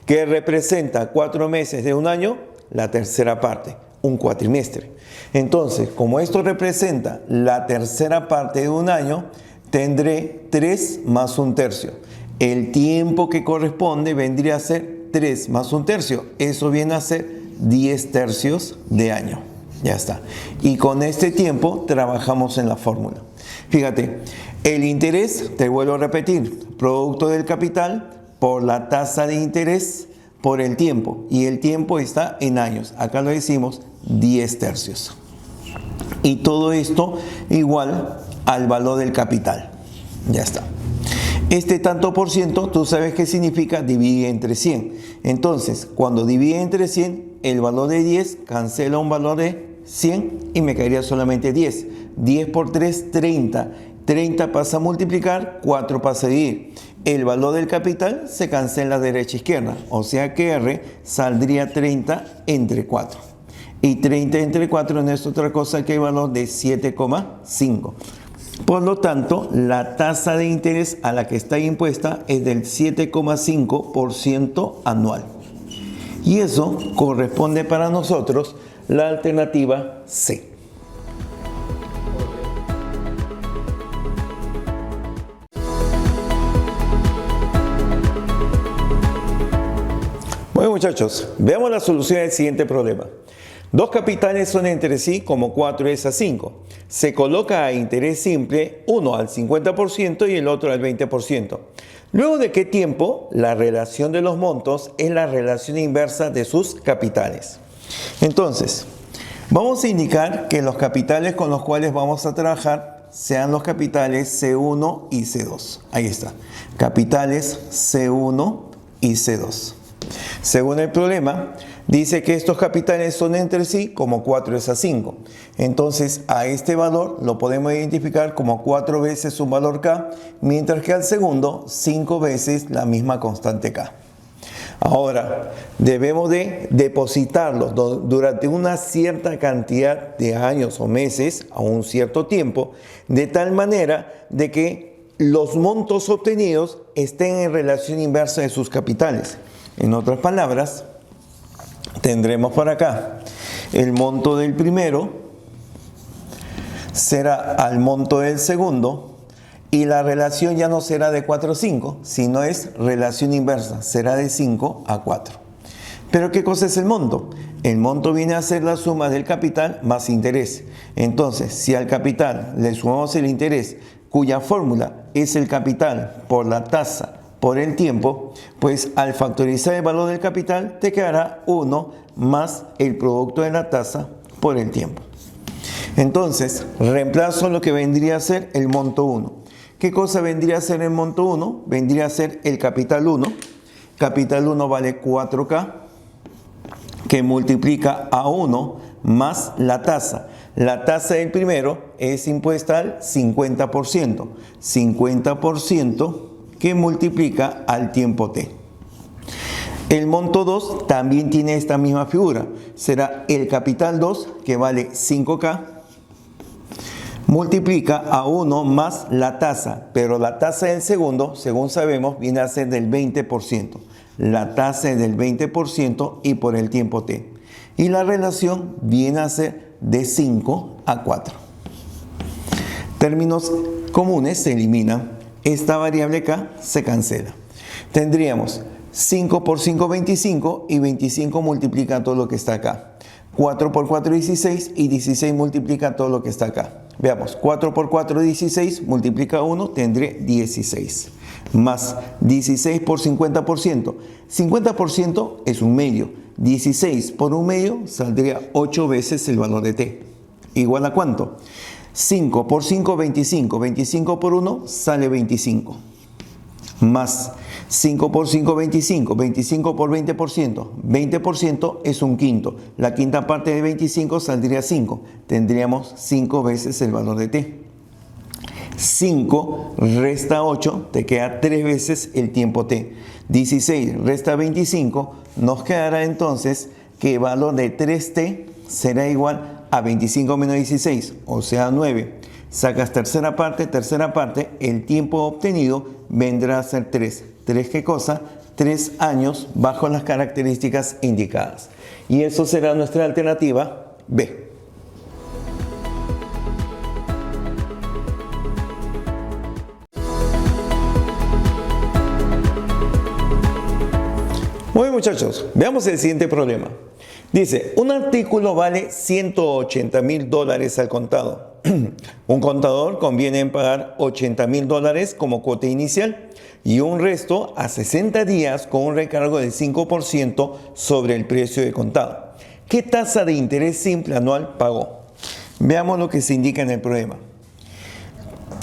¿Qué representa 4 meses de un año? La tercera parte, un cuatrimestre. Entonces, como esto representa la tercera parte de un año, tendré 3 más 1/3. El tiempo que corresponde vendría a ser 3 más 1/3, eso viene a ser 10/3 de año. Ya está. Y con este tiempo trabajamos en la fórmula. Fíjate, el interés, te vuelvo a repetir, producto del capital por la tasa de interés por el tiempo. Y el tiempo está en años. Acá lo decimos 10/3. Y todo esto igual al valor del capital. Ya está. Este tanto por ciento, tú sabes qué significa dividir entre 100. Entonces, cuando divide entre 100, el valor de 10 cancela un valor de 100 y me caería solamente 10. 10 por 3, 30. 30 pasa a multiplicar, 4 pasa a dividir. El valor del capital se cancela derecha e izquierda. O sea que R saldría 30 entre 4. Y 30 entre 4 no es otra cosa que el valor de 7,5. Por lo tanto, la tasa de interés a la que está impuesta es del 7,5% anual. Y eso corresponde para nosotros la alternativa C. Bueno, muchachos, veamos la solución del siguiente problema. Dos capitales son entre sí como 4 es a 5. Se coloca a interés simple uno al 50% y el otro al 20%. ¿Luego de qué tiempo? La relación de los montos es la relación inversa de sus capitales. Entonces, vamos a indicar que los capitales con los cuales vamos a trabajar sean los capitales C1 y C2. Ahí está. Capitales C1 y C2. Según el problema, dice que estos capitales son entre sí como 4 es a 5. Entonces, a este valor lo podemos identificar como 4 veces un valor K, mientras que al segundo, 5 veces la misma constante K. Ahora, debemos de depositarlos durante una cierta cantidad de años o meses, a un cierto tiempo, de tal manera de que los montos obtenidos estén en relación inversa de sus capitales. En otras palabras, tendremos por acá el monto del primero será al monto del segundo y la relación ya no será de 4 a 5, sino es relación inversa, será de 5 a 4. ¿Pero qué cosa es el monto? El monto viene a ser la suma del capital más interés. Entonces, si al capital le sumamos el interés, cuya fórmula es el capital por la tasa por el tiempo, pues al factorizar el valor del capital te quedará 1 más el producto de la tasa por el tiempo. Entonces, reemplazo lo que vendría a ser el monto 1. ¿Qué cosa vendría a ser el monto 1? Vendría a ser el capital 1. Capital 1 vale 4K, que multiplica a 1 más la tasa. La tasa del primero es impuesta al 50%. 50% que multiplica al tiempo t. El monto 2 también tiene esta misma figura. Será el capital 2, que vale 5K, multiplica a 1 más la tasa, pero la tasa del segundo, según sabemos, viene a ser del 20%. La tasa es del 20% y por el tiempo t. Y la relación viene a ser de 5 a 4. Términos comunes se eliminan. Esta variable K se cancela. Tendríamos 5 por 5, 25 y 25 multiplica todo lo que está acá. 4 por 4, 16 y 16 multiplica todo lo que está acá. Veamos, 4 por 4, 16, multiplica 1, tendré 16. Más 16 por 50%. 50% es un medio. 16 por un medio saldría 8 veces el valor de t. ¿Igual a cuánto? 5 por 5, 25. 25 por 1 sale 25. Más 5 por 5, 25. 25 por 20%. 20% es un quinto. La quinta parte de 25 saldría 5. Tendríamos 5 veces el valor de t. 5 resta 8, te queda 3 veces el tiempo t. 16 resta 25, nos quedará entonces que el valor de 3t será igual a 25 menos 16, o sea 9. Sacas tercera parte, el tiempo obtenido vendrá a ser 3. ¿3 qué cosa? 3 años bajo las características indicadas. Y eso será nuestra alternativa B. Muy bien, muchachos, veamos el siguiente problema. Dice, un artículo vale $180,000 al contado. Un contador conviene en pagar $80,000 como cuota inicial y un resto a 60 días con un recargo del 5% sobre el precio de contado. ¿Qué tasa de interés simple anual pagó? Veamos lo que se indica en el problema.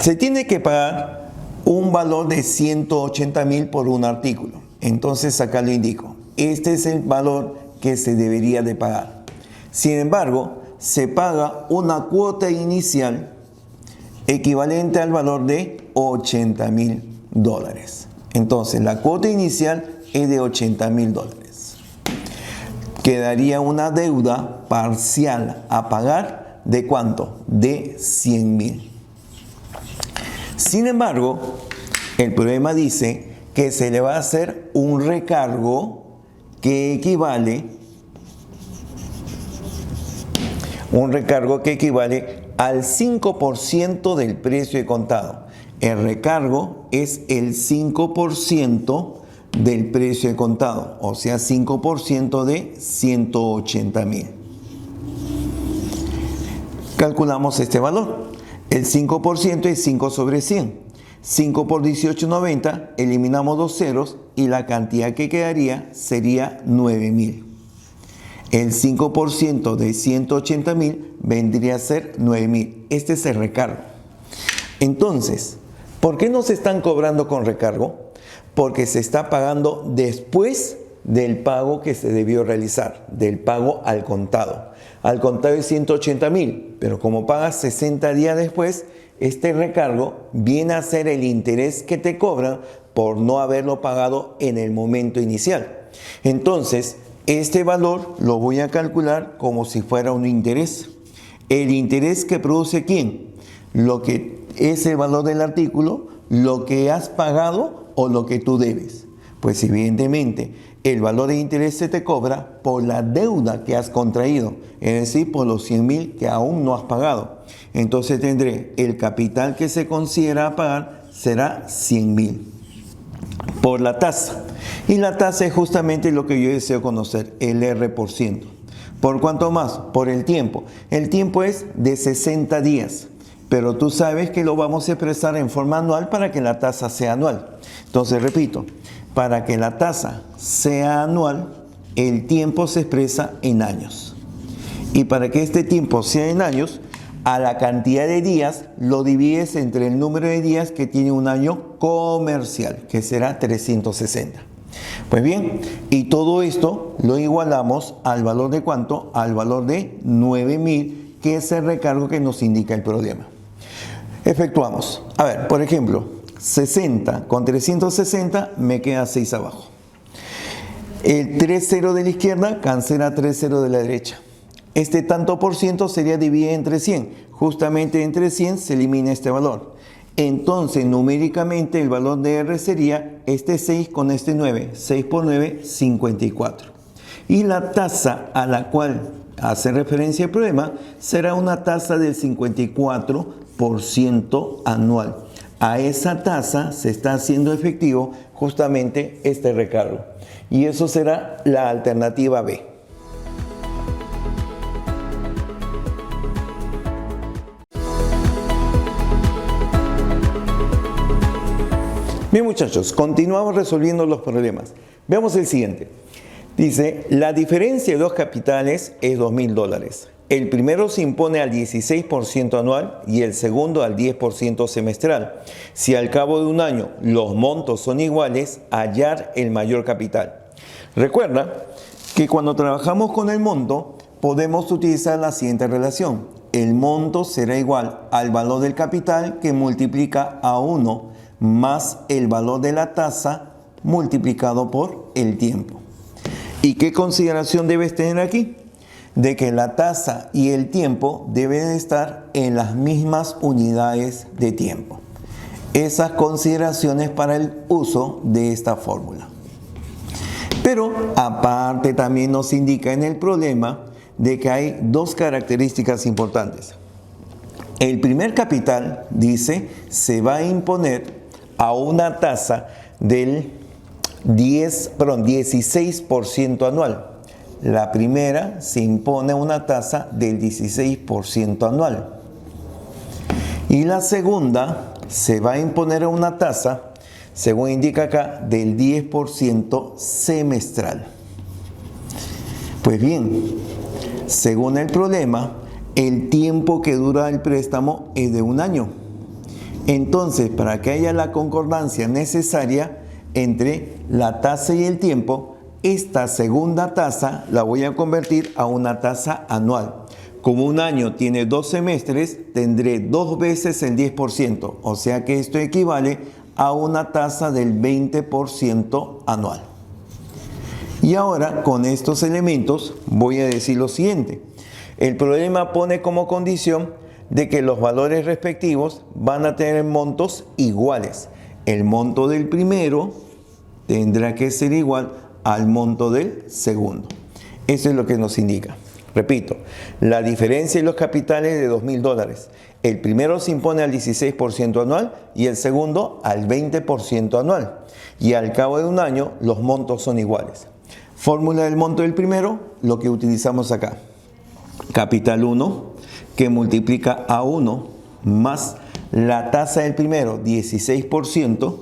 Se tiene que pagar un valor de 180,000 por un artículo. Entonces acá lo indico. Este es el valor que se debería de pagar. Sin embargo, se paga una cuota inicial equivalente al valor de $80,000. Entonces, la cuota inicial es de $80,000. Quedaría una deuda parcial a pagar ¿de cuánto? De $100,000. Sin embargo, el problema dice que se le va a hacer un recargo que equivale al 5% del precio de contado. El recargo es el 5% del precio de contado, o sea, 5% de 180.000. Calculamos este valor. El 5% es 5 sobre 100. 5 por 18.90, eliminamos 2 ceros y la cantidad que quedaría sería 9.000. El 5% de 180.000 vendría a ser 9.000. Este es el recargo. Entonces, ¿por qué nos están cobrando con recargo? Porque se está pagando después del pago que se debió realizar, del pago al contado. Al contado es 180.000, pero como pagas 60 días después, este recargo viene a ser el interés que te cobran por no haberlo pagado en el momento inicial. Entonces, este valor lo voy a calcular como si fuera un interés. El interés que produce ¿quién? Lo que es el valor del artículo, lo que has pagado o lo que tú debes. Pues evidentemente el valor de interés se te cobra por la deuda que has contraído, es decir, por los 100.000 que aún no has pagado. Entonces tendré el capital que se considera a pagar será 100.000 por la tasa. Y la tasa es justamente lo que yo deseo conocer, el R%. ¿Por cuánto más? Por el tiempo. El tiempo es de 60 días. Pero tú sabes que lo vamos a expresar en forma anual para que la tasa sea anual. Entonces, repito, para que la tasa sea anual, el tiempo se expresa en años. Y para que este tiempo sea en años, a la cantidad de días lo divides entre el número de días que tiene un año comercial, que será 360. Pues bien, y todo esto lo igualamos al valor de ¿cuánto? Al valor de 9.000, que es el recargo que nos indica el problema. Efectuamos. A ver, por ejemplo, 60 con 360 me queda 6 abajo. El 3,0 de la izquierda cancela 3,0 de la derecha. Este tanto por ciento sería dividido entre 100. Justamente entre 100 se elimina este valor. Entonces, numéricamente, el valor de R sería este 6 con este 9. 6 por 9, 54. Y la tasa a la cual hace referencia el problema será una tasa del 54% anual. A esa tasa se está haciendo efectivo justamente este recargo. Y eso será la alternativa B. Bien, muchachos, continuamos resolviendo los problemas. Veamos el siguiente. Dice, la diferencia de dos capitales es $2.000. El primero se impone al 16% anual y el segundo al 10% semestral. Si al cabo de un año los montos son iguales, hallar el mayor capital. Recuerda que cuando trabajamos con el monto, podemos utilizar la siguiente relación. El monto será igual al valor del capital que multiplica a 1 más el valor de la tasa multiplicado por el tiempo. ¿Y qué consideración debes tener aquí? De que la tasa y el tiempo deben estar en las mismas unidades de tiempo. Esas consideraciones para el uso de esta fórmula. Pero aparte también nos indica en el problema de que hay dos características importantes. El primer capital, dice, se va a imponer a una tasa del 16% anual. La primera se impone a una tasa del 16% anual. Y la segunda se va a imponer a una tasa, según indica acá, del 10% semestral. Pues bien, según el problema, el tiempo que dura el préstamo es de un año. Entonces, para que haya la concordancia necesaria entre la tasa y el tiempo, esta segunda tasa la voy a convertir a una tasa anual. Como un año tiene 2 semestres, tendré 2 veces el 10%, o sea que esto equivale a una tasa del 20% anual. Y ahora, con estos elementos, voy a decir lo siguiente. El problema pone como condición de que los valores respectivos van a tener montos iguales. El monto del primero tendrá que ser igual al monto del segundo. Eso es lo que nos indica. Repito, la diferencia en los capitales de $2.000. El primero se impone al 16% anual y el segundo al 20% anual. Y al cabo de un año los montos son iguales. Fórmula del monto del primero, lo que utilizamos acá. Capital 1 que multiplica a 1 más la tasa del primero, 16%,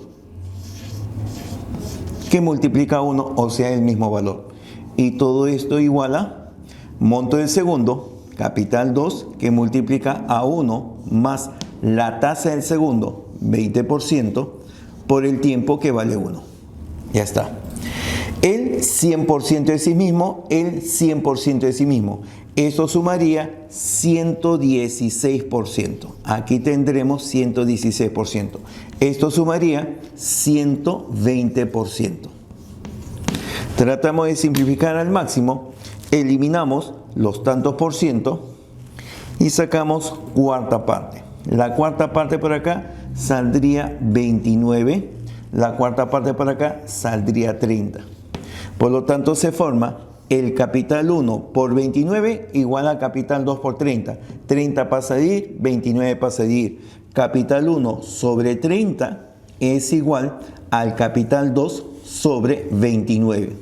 que multiplica a 1, o sea, el mismo valor. Y todo esto igual a monto del segundo, capital 2, que multiplica a 1 más la tasa del segundo, 20%, por el tiempo que vale 1. Ya está. El 100% de sí mismo, el 100% de sí mismo. Eso sumaría 116%. Aquí tendremos 116%. Esto sumaría 120%. Tratamos de simplificar al máximo. Eliminamos los tantos por ciento y sacamos cuarta parte. La cuarta parte por acá saldría 29. La cuarta parte por acá saldría 30. Por lo tanto, se forma el capital 1 por 29 igual a capital 2 por 30. 30 pasa a ir, 29 pasa a ir. Capital 1 sobre 30 es igual al capital 2 sobre 29.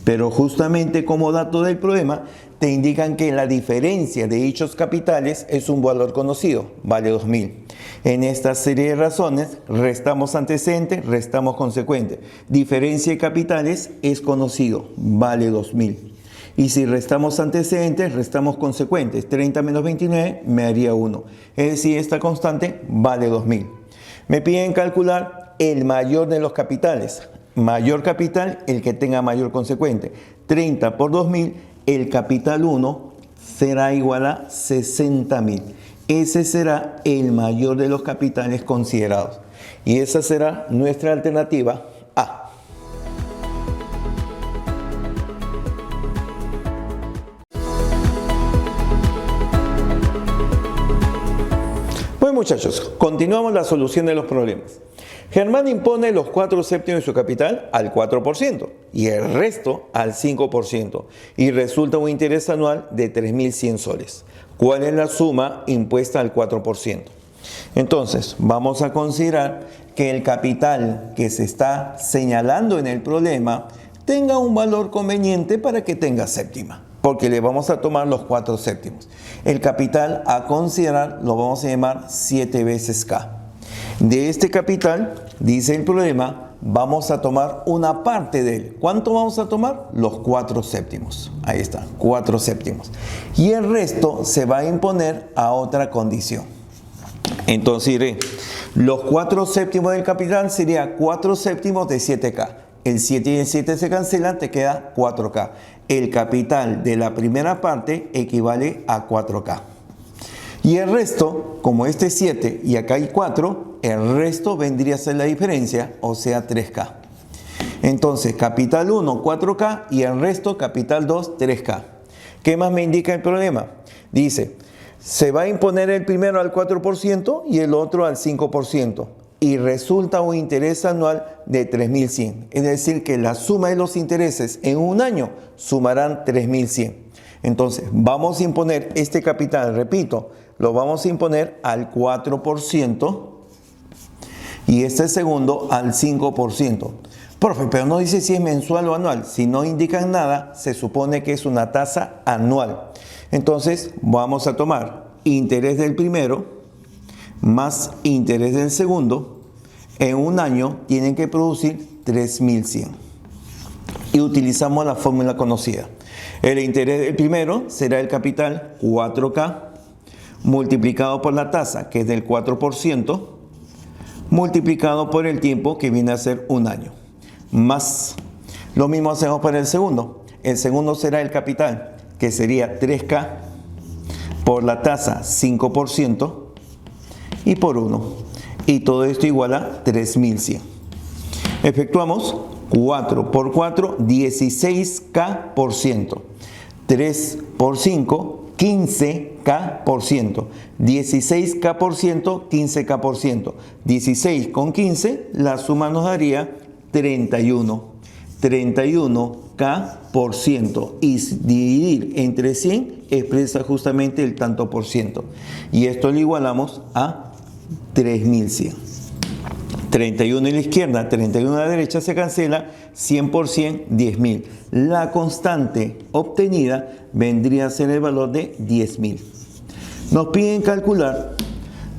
Pero justamente como dato del problema, te indican que la diferencia de dichos capitales es un valor conocido, vale 2.000. En esta serie de razones, restamos antecedentes, restamos consecuentes. Diferencia de capitales es conocido, vale 2.000. Y si restamos antecedentes, restamos consecuentes. 30 menos 29 me haría 1. Es decir, esta constante vale 2.000. Me piden calcular el mayor de los capitales. Mayor capital, el que tenga mayor consecuente. 30 por 2.000, el capital 1 será igual a 60.000. Ese será el mayor de los capitales considerados. Y esa será nuestra alternativa A. Bueno, muchachos, continuamos la solución de los problemas. Germán impone los 4/7 de su capital al 4% y el resto al 5% y resulta un interés anual de 3.100 soles. ¿Cuál es la suma impuesta al 4%? Entonces, vamos a considerar que el capital que se está señalando en el problema tenga un valor conveniente para que tenga séptima, porque le vamos a tomar los 4/7. El capital a considerar lo vamos a llamar 7 veces K. De este capital, dice el problema, vamos a tomar una parte de él. ¿Cuánto vamos a tomar? Los 4/7. Ahí está, 4/7. Y el resto se va a imponer a otra condición. Entonces diré, los 4/7 del capital sería 4/7 de 7K. El 7 y el 7 se cancelan, te queda 4K. El capital de la primera parte equivale a 4K. Y el resto, como este es 7 y acá hay 4, el resto vendría a ser la diferencia, o sea 3K. Entonces, capital 1, 4K y el resto, capital 2, 3K. ¿Qué más me indica el problema? Dice, se va a imponer el primero al 4% y el otro al 5%. Y resulta un interés anual de 3.100. Es decir, que la suma de los intereses en un año sumarán 3.100. Entonces, vamos a imponer este capital, repito, lo vamos a imponer al 4% y este segundo al 5%. Profe, pero no dice si es mensual o anual. Si no indican nada, se supone que es una tasa anual. Entonces, vamos a tomar interés del primero más interés del segundo. En un año tienen que producir 3.100. Y utilizamos la fórmula conocida. El interés del primero será el capital 4K multiplicado por la tasa, que es del 4%, multiplicado por el tiempo, que viene a ser un año. Más, lo mismo hacemos para el segundo. El segundo será el capital, que sería 3K por la tasa 5% y por 1. Y todo esto igual a 3.100. Efectuamos 4 por 4, 16K%. 3 por 5, 15K%. 15K%, 16K%, 15K%. 16 con 15, la suma nos daría 31K%. Y dividir entre 100 expresa justamente el tanto por ciento. Y esto lo igualamos a 3100. 31 en la izquierda, 31 a la derecha se cancela, 100 por 100, 10.000. La constante obtenida vendría a ser el valor de 10.000. Nos piden calcular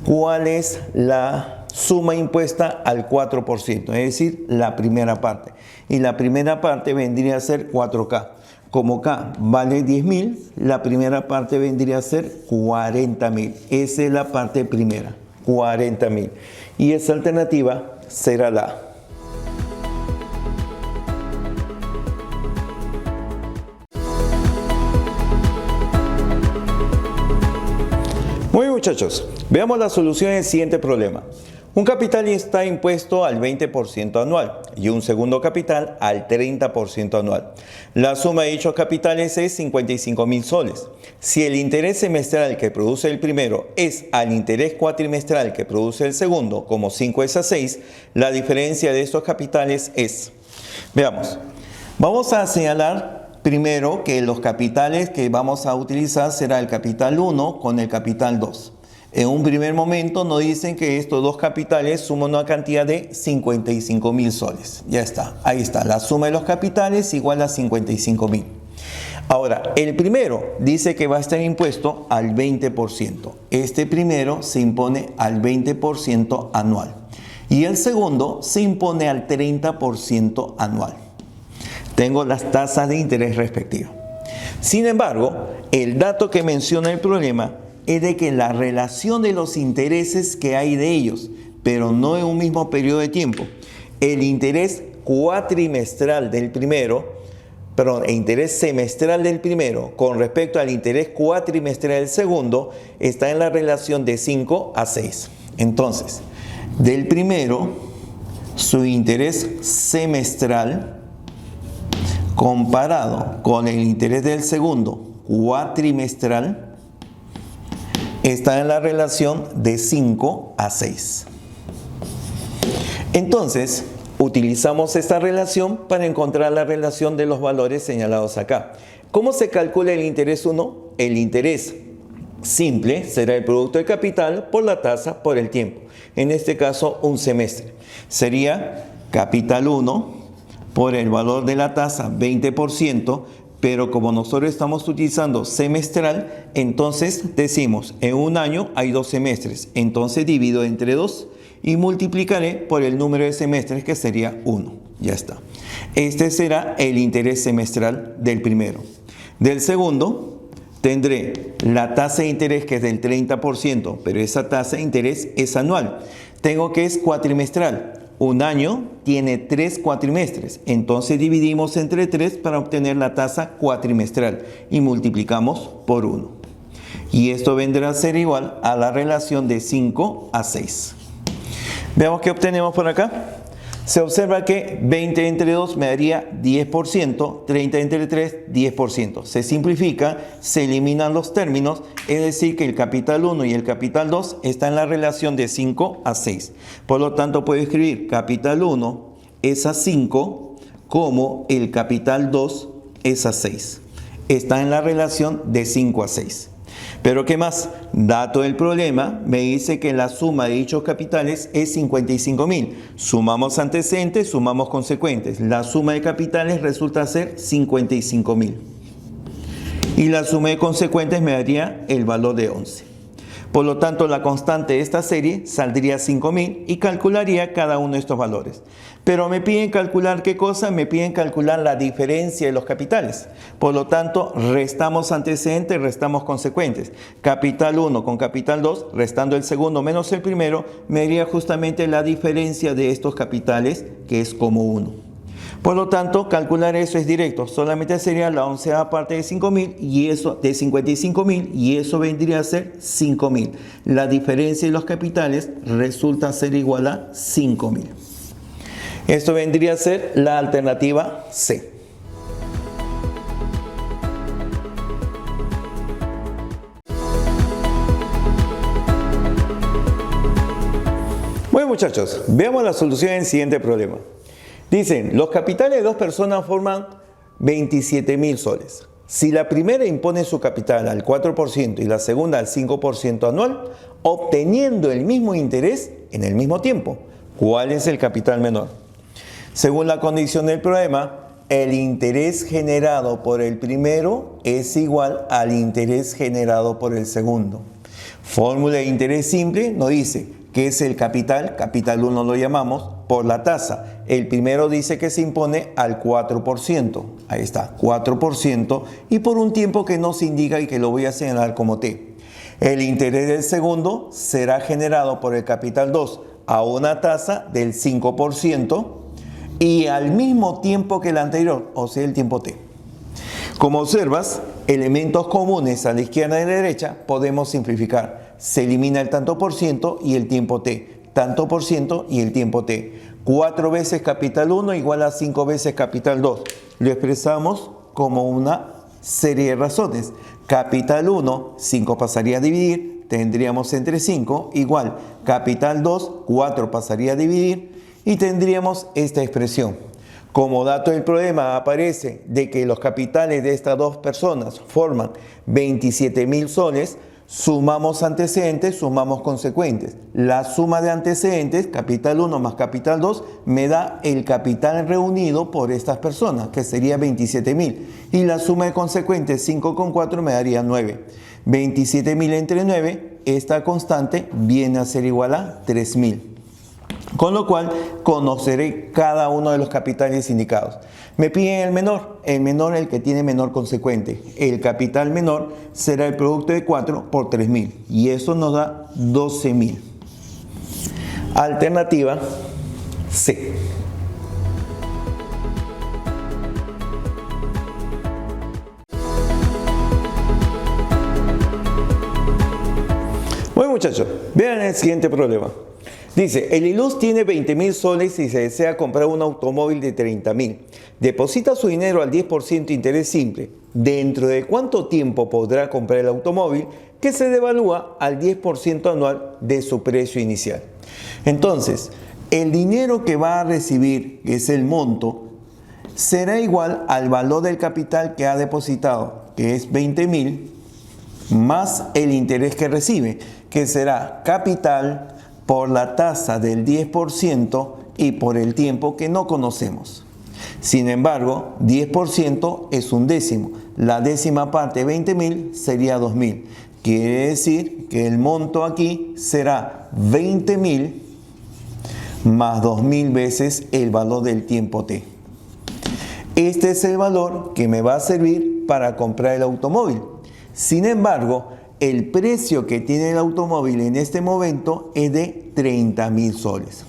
cuál es la suma impuesta al 4%, es decir, la primera parte. Y la primera parte vendría a ser 4K. Como K vale 10.000, la primera parte vendría a ser 40.000. Esa es la parte primera, 40.000. Y esa alternativa será la A. Muy bien, muchachos, veamos la solución del siguiente problema. Un capital está impuesto al 20% anual y un segundo capital al 30% anual. La suma de dichos capitales es 55.000 soles. Si el interés semestral que produce el primero es al interés cuatrimestral que produce el segundo, como 5 es a 6, la diferencia de estos capitales es... Veamos, vamos a señalar primero que los capitales que vamos a utilizar será el capital 1 con el capital 2. En un primer momento nos dicen que estos dos capitales suman una cantidad de 55.000 soles. Ya está, ahí está. La suma de los capitales igual a 55.000. Ahora, el primero dice que va a estar impuesto al 20%. Este primero se impone al 20% anual. Y el segundo se impone al 30% anual. Tengo las tasas de interés respectivas. Sin embargo, el dato que menciona el problema es de que la relación de los intereses que hay de ellos, pero no en un mismo periodo de tiempo, el interés cuatrimestral del primero, perdón, el interés semestral del primero con respecto al interés cuatrimestral del segundo, está en la relación de 5 a 6. Entonces, del primero, su interés semestral comparado con el interés del segundo cuatrimestral, está en la relación de 5 a 6. Entonces, utilizamos esta relación para encontrar la relación de los valores señalados acá. ¿Cómo se calcula el interés 1? El interés simple será el producto de capital por la tasa por el tiempo. En este caso, un semestre. Sería capital 1 por el valor de la tasa, 20%, pero como nosotros estamos utilizando semestral, entonces decimos, en un año hay 2 semestres, entonces divido entre 2 y multiplicaré por el número de semestres, que sería 1. Ya está. Este será el interés semestral del primero. Del segundo, tendré la tasa de interés, que es del 30%, pero esa tasa de interés es anual. Tengo que es cuatrimestral. Un año tiene 3 cuatrimestres, entonces dividimos entre 3 para obtener la tasa cuatrimestral y multiplicamos por 1. Y esto vendrá a ser igual a la relación de 5 a 6. Veamos qué obtenemos por acá. Se observa que 20 entre 2 me daría 10%, 30 entre 3, 10%. Se simplifica, se eliminan los términos, es decir que el capital 1 y el capital 2 están en la relación de 5 a 6. Por lo tanto, puedo escribir capital 1 es a 5 como el capital 2 es a 6. Está en la relación de 5 a 6. Pero ¿qué más? Dato del problema me dice que la suma de dichos capitales es 55.000. Sumamos antecedentes, sumamos consecuentes. La suma de capitales resulta ser 55.000. Y la suma de consecuentes me daría el valor de 11. Por lo tanto, la constante de esta serie saldría 5.000 y calcularía cada uno de estos valores. Pero me piden calcular ¿qué cosa? Me piden calcular la diferencia de los capitales. Por lo tanto, restamos antecedentes, restamos consecuentes. Capital 1 con capital 2, restando el segundo menos el primero, me daría justamente la diferencia de estos capitales, que es como 1. Por lo tanto, calcular eso es directo. Solamente sería la 11ª parte de 5.000 y eso de 55.000 y eso vendría a ser 5.000. La diferencia de los capitales resulta ser igual a 5.000. Esto vendría a ser la alternativa C. muchachos, veamos la solución del siguiente problema. Dicen, los capitales de dos personas forman 27.000 soles. Si la primera impone su capital al 4% y la segunda al 5% anual, obteniendo el mismo interés en el mismo tiempo, ¿cuál es el capital menor? Según la condición del problema, el interés generado por el primero es igual al interés generado por el segundo. Fórmula de interés simple nos dice que es el capital 1 lo llamamos, por la tasa. El primero dice que se impone al 4%. Ahí está, 4%. Y por un tiempo que no se indica y que lo voy a señalar como T. El interés del segundo será generado por el capital 2 a una tasa del 5% y al mismo tiempo que el anterior, o sea, el tiempo T. Como observas, elementos comunes a la izquierda y a la derecha podemos simplificar. Se elimina el tanto por ciento y el tiempo T. Tanto por ciento y el tiempo T. 4 veces capital 1 igual a 5 veces capital 2. Lo expresamos como una serie de razones. Capital 1, 5 pasaría a dividir, tendríamos entre 5 igual. Capital 2, 4 pasaría a dividir y tendríamos esta expresión. Como dato del problema aparece de que los capitales de estas dos personas forman 27.000 soles. Sumamos antecedentes, sumamos consecuentes. La suma de antecedentes, capital 1 más capital 2, me da el capital reunido por estas personas, que sería 27.000. Y la suma de consecuentes, 5 con 4, me daría 9. 27.000 entre 9, esta constante viene a ser igual a 3.000. Con lo cual, conoceré cada uno de los capitales indicados. Me piden el menor el que tiene menor consecuente. El capital menor será el producto de 4 por 3.000 y eso nos da 12.000. Alternativa C. Bueno muchachos, vean el siguiente problema. Dice, el ILUS tiene 20.000 soles y se desea comprar un automóvil de 30.000. Deposita su dinero al 10% interés simple. ¿Dentro de cuánto tiempo podrá comprar el automóvil que se devalúa al 10% anual de su precio inicial? Entonces, el dinero que va a recibir, que es el monto, será igual al valor del capital que ha depositado, que es 20.000, más el interés que recibe, que será capital por la tasa del 10% y por el tiempo que no conocemos. Sin embargo, 10% es un décimo. La décima parte de 20.000 sería 2.000. Quiere decir que el monto aquí será 20.000 más 2.000 veces el valor del tiempo T. Este es el valor que me va a servir para comprar el automóvil. Sin embargo, el precio que tiene el automóvil en este momento es de 30.000 soles,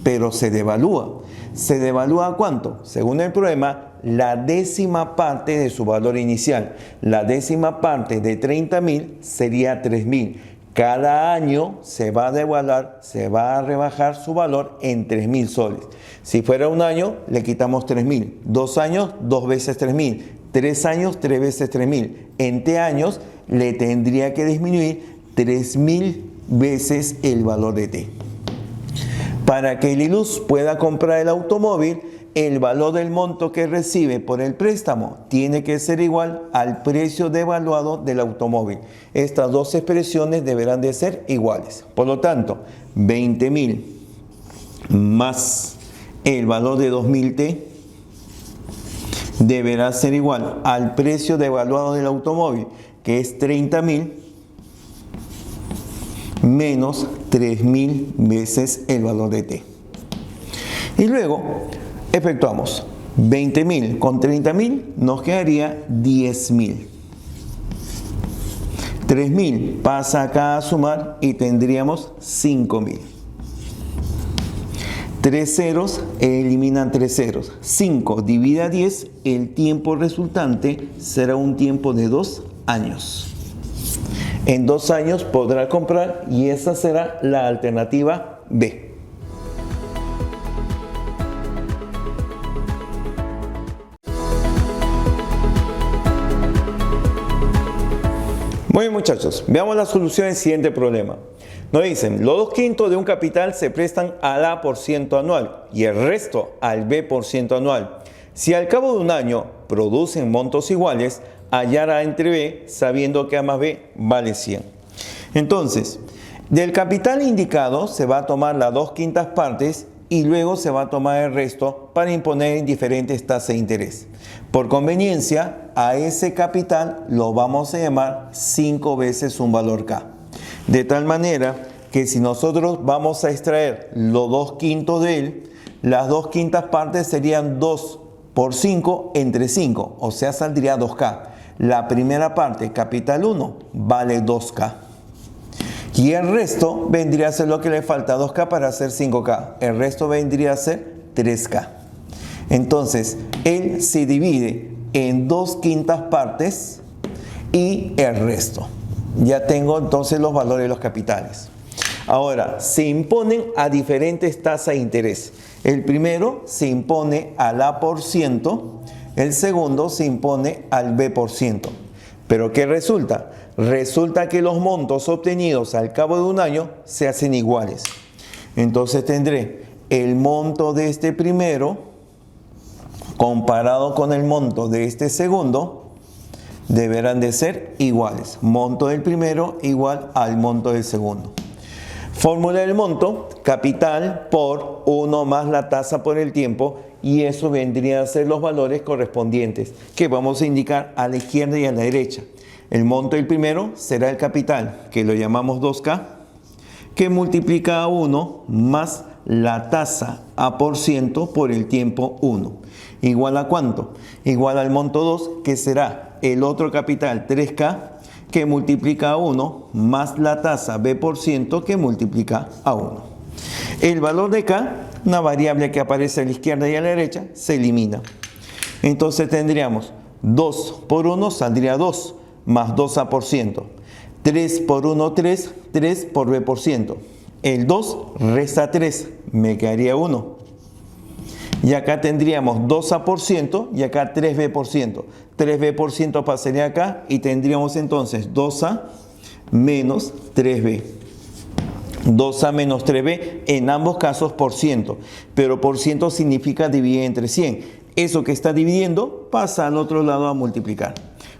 pero se devalúa. ¿Se devalúa cuánto? Según el problema, la décima parte de su valor inicial. La décima parte de 30.000 sería 3.000. Cada año se va a devaluar, se va a rebajar su valor en 3.000 soles. Si fuera un año, le quitamos 3.000. 2 años, 2 veces 3.000. 3 años, 3 veces 3.000. En T años, le tendría que disminuir 3.000 veces el valor de T. Para que el ILUS pueda comprar el automóvil, el valor del monto que recibe por el préstamo tiene que ser igual al precio devaluado del automóvil. Estas dos expresiones deberán de ser iguales. Por lo tanto, 20.000 más el valor de 2.000 T deberá ser igual al precio devaluado del automóvil, que es 30.000 menos 3.000 veces el valor de T. Y luego efectuamos 20.000 con 30.000, nos quedaría 10.000. 3.000 pasa acá a sumar y tendríamos 5.000. 3 ceros eliminan 3 ceros. 5 divide a 10, el tiempo resultante será un tiempo de 2 años. En 2 años podrá comprar y esa será la alternativa B. Muy bien muchachos, veamos la solución del siguiente problema. Nos dicen, los 2/5 de un capital se prestan al A% anual y el resto al B% anual. Si al cabo de un año producen montos iguales, hallar A entre B sabiendo que A más B vale 100. Entonces, del capital indicado se va a tomar las 2/5 partes y luego se va a tomar el resto para imponer diferentes tasas de interés. Por conveniencia, a ese capital lo vamos a llamar 5 veces un valor K. De tal manera que si nosotros vamos a extraer los 2/5 de él, las 2/5 partes serían 2 por 5 entre 5, o sea, saldría 2K. La primera parte, capital 1, vale 2K. Y el resto vendría a ser lo que le falta, 2K para hacer 5K. El resto vendría a ser 3K. Entonces, él se divide en 2/5 partes y el resto. Ya tengo entonces los valores de los capitales. Ahora, se imponen a diferentes tasas de interés. El primero se impone al A%, el segundo se impone al B%. ¿Pero qué resulta? Resulta que los montos obtenidos al cabo de un año se hacen iguales. Entonces tendré el monto de este primero comparado con el monto de este segundo, deberán de ser iguales. Monto del primero igual al monto del segundo. Fórmula del monto, capital por 1 más la tasa por el tiempo, y eso vendría a ser los valores correspondientes que vamos a indicar a la izquierda y a la derecha. El monto del primero será el capital, que lo llamamos 2K, que multiplica a 1 más la tasa A% por el tiempo 1. ¿Igual a cuánto? Igual al monto 2, que será el otro capital 3K, que multiplica a 1 más la tasa B% que multiplica a 1. El valor de K, una variable que aparece a la izquierda y a la derecha, se elimina. Entonces tendríamos 2 por 1 saldría 2 más 2A%. 3 por 1, 3, 3 por B%. El 2 resta 3, me quedaría 1. Y acá tendríamos 2A% y acá 3B%. 3B% pasaría acá y tendríamos entonces 2A menos 3B. 2A menos 3B, en ambos casos por ciento. Pero por ciento significa dividir entre 100. Eso que está dividiendo pasa al otro lado a multiplicar.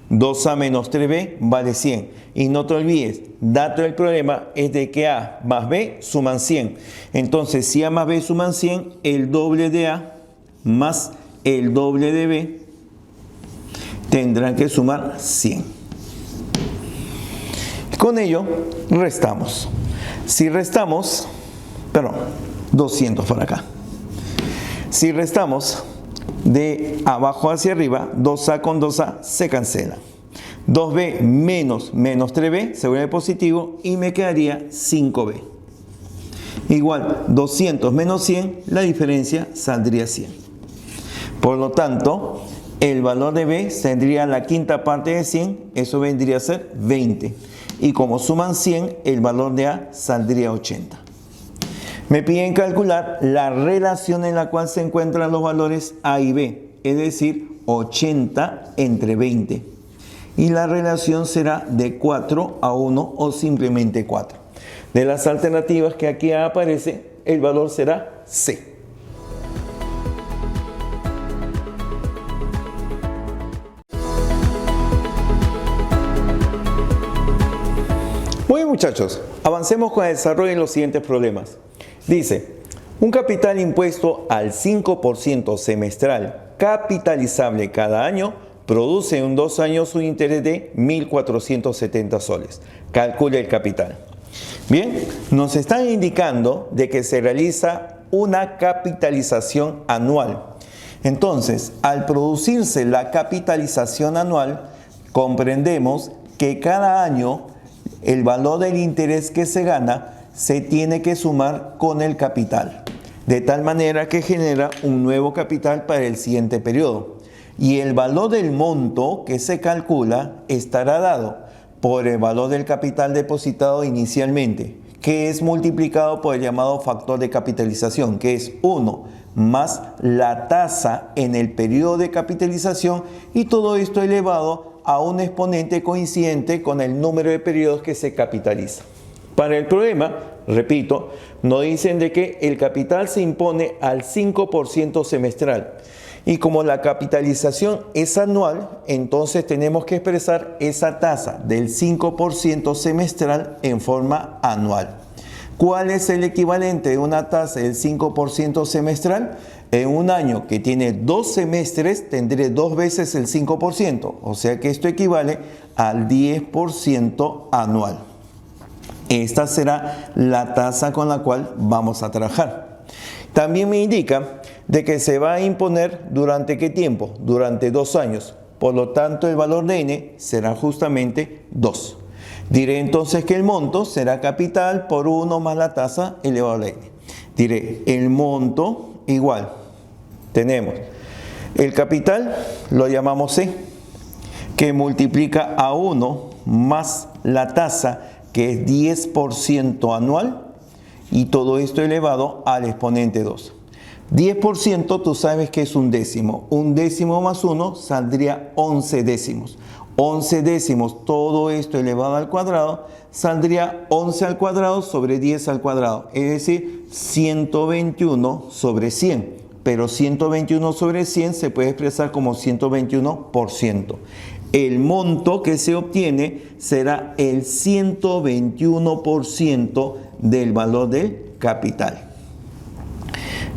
2A menos 3B vale 100. Y no te olvides, dato del problema es de que A más B suman 100. Entonces, si A más B suman 100, el doble de A más el doble de B tendrán que sumar 100. Con ello, restamos. Si restamos, 200 por acá. Si restamos de abajo hacia arriba, 2A con 2A se cancela. 2B menos 3B se vuelve positivo y me quedaría 5B. Igual, 200 menos 100, la diferencia saldría 100. Por lo tanto, el valor de B tendría la quinta parte de 100, eso vendría a ser 20. Y como suman 100, el valor de A saldría 80. Me piden calcular la relación en la cual se encuentran los valores A y B, es decir, 80 entre 20. Y la relación será de 4 a 1 o simplemente 4. De las alternativas que aquí aparece, el valor será C. Muy bien, muchachos, avancemos con el desarrollo de los siguientes problemas. Dice, un capital impuesto al 5% semestral capitalizable cada año produce en 2 años un interés de 1.470 soles. Calcule el capital. Bien, nos están indicando de que se realiza una capitalización anual. Entonces, al producirse la capitalización anual, comprendemos que cada año el valor del interés que se gana se tiene que sumar con el capital, de tal manera que genera un nuevo capital para el siguiente periodo. Y el valor del monto que se calcula estará dado por el valor del capital depositado inicialmente, que es multiplicado por el llamado factor de capitalización, que es 1 más la tasa en el periodo de capitalización, y todo esto elevado a un exponente coincidente con el número de periodos que se capitaliza. Para el problema repito, nos dicen de que el capital se impone al 5% semestral. Y como la capitalización es anual, entonces tenemos que expresar esa tasa del 5% semestral en forma anual. ¿Cuál es el equivalente de una tasa del 5% semestral? En un año que tiene 2 semestres, tendré 2 veces el 5%. O sea que esto equivale al 10% anual. Esta será la tasa con la cual vamos a trabajar. También me indica de que se va a imponer durante ¿qué tiempo? Durante 2 años. Por lo tanto, el valor de n será justamente 2. Diré entonces que el monto será capital por 1 más la tasa elevado a la n. Diré el monto igual. Tenemos el capital, lo llamamos C, que multiplica a 1 más la tasa, que es 10% anual, y todo esto elevado al exponente 2. 10% tú sabes que es un décimo. Un décimo más 1 saldría 11 décimos. 11 décimos, todo esto elevado al cuadrado, saldría 11 al cuadrado sobre 10 al cuadrado. Es decir, 121 sobre 100. Pero 121 sobre 100 se puede expresar como 121%. El monto que se obtiene será el 121% del valor del capital.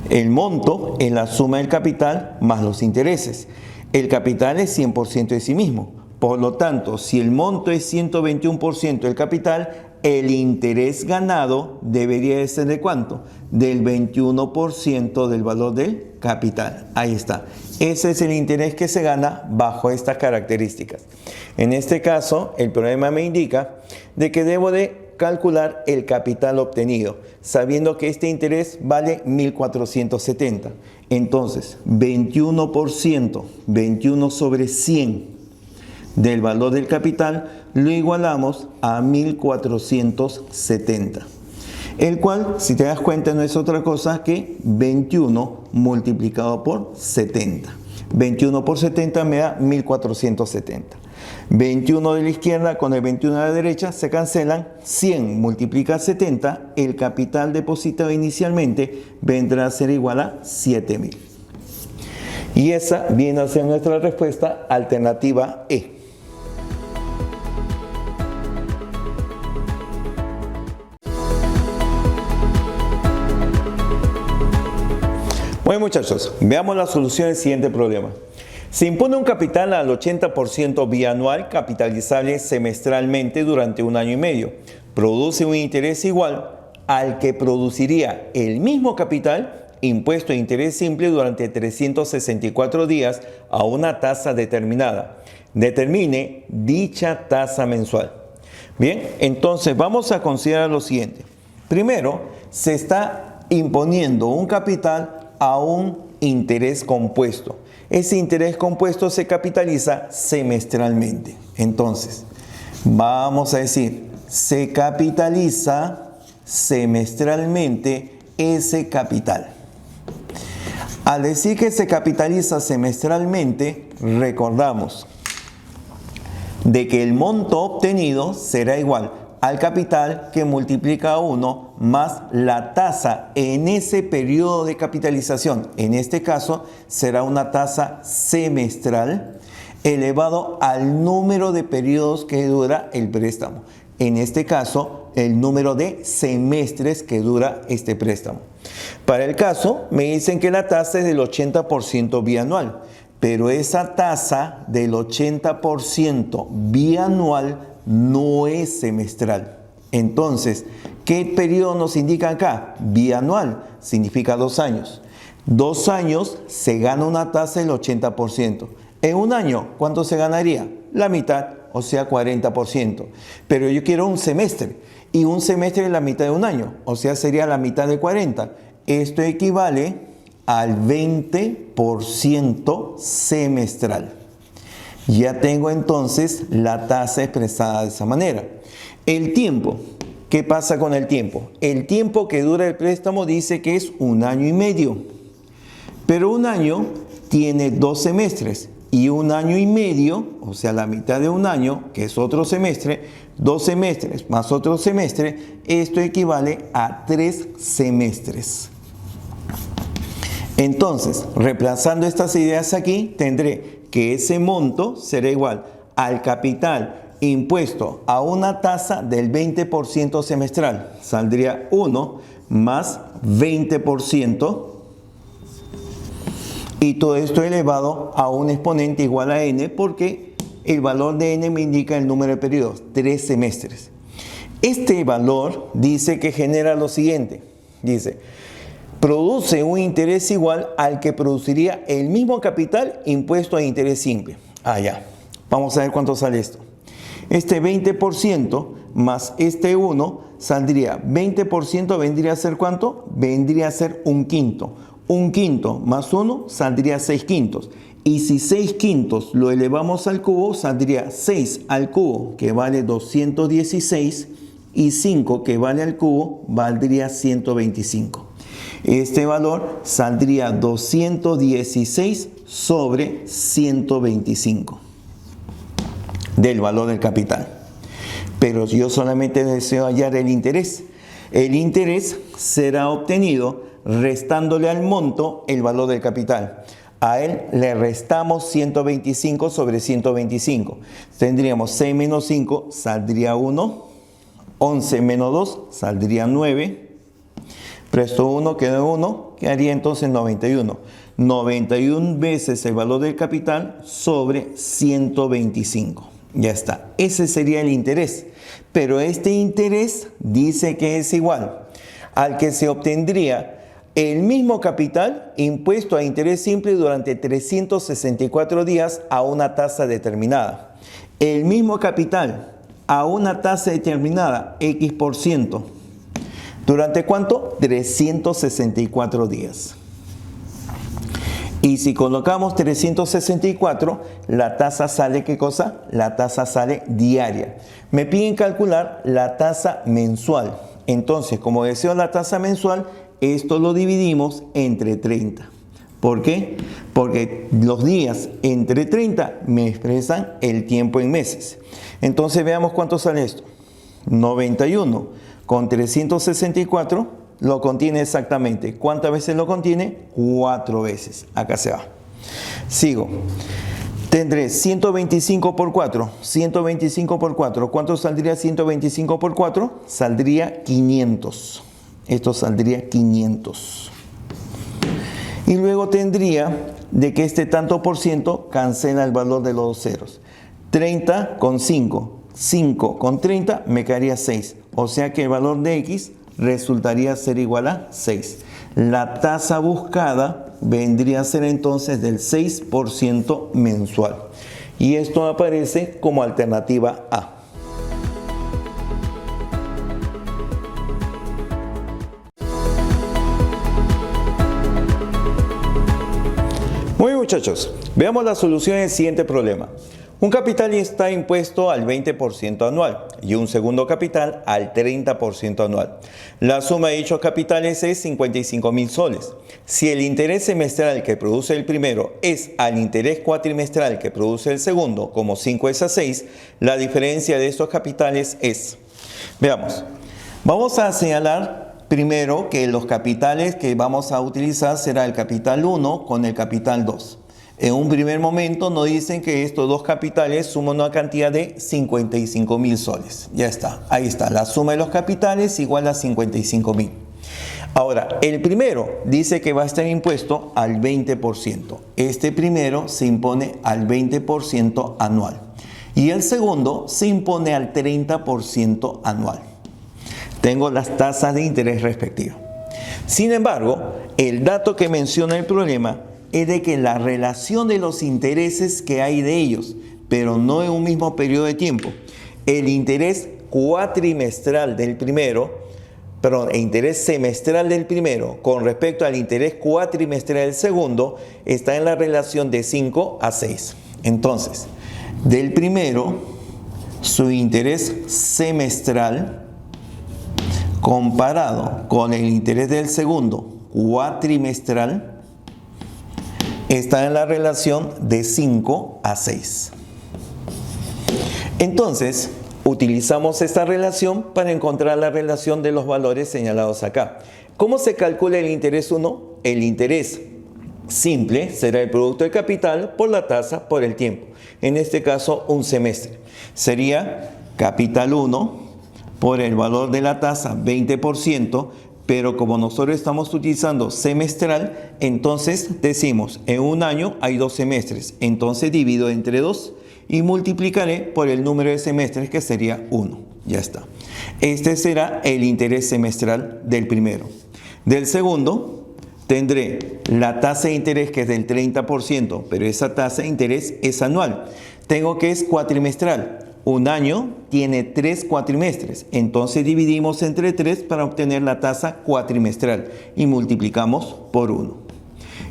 El monto es la suma del capital más los intereses. El capital es 100% de sí mismo. Por lo tanto, si el monto es 121% del capital, el interés ganado debería de ser ¿de cuánto? Del 21% del valor del capital. Ahí está. Ese es el interés que se gana bajo estas características. En este caso, el problema me indica de que debo de calcular el capital obtenido, sabiendo que este interés vale 1.470. Entonces, 21%, 21 sobre 100 del valor del capital, lo igualamos a 1.470. El cual, si te das cuenta, no es otra cosa que 21 multiplicado por 70. 21 por 70 me da 1470. 21 de la izquierda con el 21 de la derecha se cancelan. 100 multiplica 70, el capital depositado inicialmente vendrá a ser igual a 7000. Y esa viene a ser nuestra respuesta alternativa E. Bueno, muchachos, veamos la solución del siguiente problema. Se impone un capital al 80% bianual capitalizable semestralmente durante 1 año y medio. Produce un interés igual al que produciría el mismo capital impuesto de interés simple durante 364 días a una tasa determinada. Determine dicha tasa mensual. Bien, entonces vamos a considerar lo siguiente. Primero, se está imponiendo un capital a un interés compuesto. Ese interés compuesto se capitaliza semestralmente. Entonces, vamos a decir, se capitaliza semestralmente ese capital. Al decir que se capitaliza semestralmente, recordamos de que el monto obtenido será igual al capital que multiplica a 1 más la tasa en ese periodo de capitalización. En este caso será una tasa semestral elevado al número de periodos que dura el préstamo. En este caso, el número de semestres que dura este préstamo. Para el caso, me dicen que la tasa es del 80% bianual, pero esa tasa del 80% bianual no es semestral. Entonces, ¿qué periodo nos indica acá? Bianual, significa 2 años. 2 años se gana una tasa del 80%. En un año, ¿cuánto se ganaría? La mitad, o sea 40%. Pero yo quiero un semestre, y un semestre es la mitad de un año, o sea sería la mitad de 40. Esto equivale al 20% semestral. Ya tengo entonces la tasa expresada de esa manera. El tiempo. ¿Qué pasa con el tiempo? El tiempo que dura el préstamo dice que es 1 año y medio. Pero un año tiene 2 semestres. y 1 año y medio, o sea, la mitad de un año, que es otro semestre, 2 semestres más otro semestre, esto equivale a 3 semestres. Entonces, reemplazando estas ideas aquí, tendré que ese monto será igual al capital impuesto a una tasa del 20% semestral. Saldría 1 más 20%. Y todo esto elevado a un exponente igual a n, porque el valor de n me indica el número de periodos, 3 semestres. Este valor dice que genera lo siguiente. Dice, produce un interés igual al que produciría el mismo capital impuesto a interés simple. Ya. Vamos a ver cuánto sale esto. Este 20% más este 1 saldría, 20% vendría a ser ¿cuánto? Vendría a ser 1/5. 1/5 más 1 saldría 6/5. Y si 6/5 lo elevamos al cubo, saldría 6 al cubo, que vale 216, y 5, que vale al cubo, valdría 125. Este valor saldría 216 sobre 125 del valor del capital. Pero yo solamente deseo hallar el interés. El interés será obtenido restándole al monto el valor del capital. A él le restamos 125 sobre 125. Tendríamos 6 menos 5, saldría 1. 11 menos 2, saldría 9. Presto 1, queda 1, quedaría entonces 91. 91 veces el valor del capital sobre 125. Ya está. Ese sería el interés. Pero este interés dice que es igual al que se obtendría el mismo capital impuesto a interés simple durante 364 días a una tasa determinada. El mismo capital a una tasa determinada, X%. ¿Durante cuánto? 364 días. Y si colocamos 364, la tasa sale, ¿qué cosa? La tasa sale diaria. Me piden calcular la tasa mensual. Entonces, como deseo la tasa mensual, esto lo dividimos entre 30. ¿Por qué? Porque los días entre 30 me expresan el tiempo en meses. Entonces, veamos cuánto sale esto. 91 con 364 lo contiene exactamente. ¿Cuántas veces lo contiene? 4 veces. Acá se va. Sigo. Tendré 125 por 4. 125 por 4. ¿Cuánto saldría 125 por 4? Saldría 500. Esto saldría 500. Y luego tendría de que este tanto por ciento cancela el valor de los dos ceros. 30 con 5. 5 con 30 me quedaría 6. O sea que el valor de X resultaría ser igual a 6. La tasa buscada vendría a ser entonces del 6% mensual. Y esto aparece como alternativa A. Muy bien, muchachos, veamos la solución del siguiente problema. Un capital está impuesto al 20% anual y un segundo capital al 30% anual. La suma de dichos capitales es 55.000 soles. Si el interés semestral que produce el primero es al interés cuatrimestral que produce el segundo, como 5 es a 6, la diferencia de estos capitales es... Veamos, vamos a señalar primero que los capitales que vamos a utilizar será el capital 1 con el capital 2. En un primer momento nos dicen que estos dos capitales suman una cantidad de 55.000 soles. Ya está, ahí está. La suma de los capitales igual a 55.000. Ahora, el primero dice que va a estar impuesto al 20%. Este primero se impone al 20% anual. Y el segundo se impone al 30% anual. Tengo las tasas de interés respectivas. Sin embargo, el dato que menciona el problema es de que la relación de los intereses que hay de ellos, pero no en un mismo periodo de tiempo, el interés cuatrimestral del primero, perdón, el interés semestral del primero con respecto al interés cuatrimestral del segundo está en la relación de 5 a 6. Entonces, del primero, su interés semestral comparado con el interés del segundo cuatrimestral está en la relación de 5 a 6. Entonces, utilizamos esta relación para encontrar la relación de los valores señalados acá. ¿Cómo se calcula el interés 1? El interés simple será el producto de capital por la tasa por el tiempo. En este caso, un semestre. Sería capital 1 por el valor de la tasa, 20%, pero como nosotros estamos utilizando semestral, entonces decimos, en un año hay 2 semestres, entonces divido entre 2 y multiplicaré por el número de semestres, que sería 1. Ya está. Este será el interés semestral del primero. Del segundo, tendré la tasa de interés, que es del 30%, pero esa tasa de interés es anual. Tengo que es cuatrimestral. Un año tiene 3 cuatrimestres, entonces dividimos entre 3 para obtener la tasa cuatrimestral y multiplicamos por 1.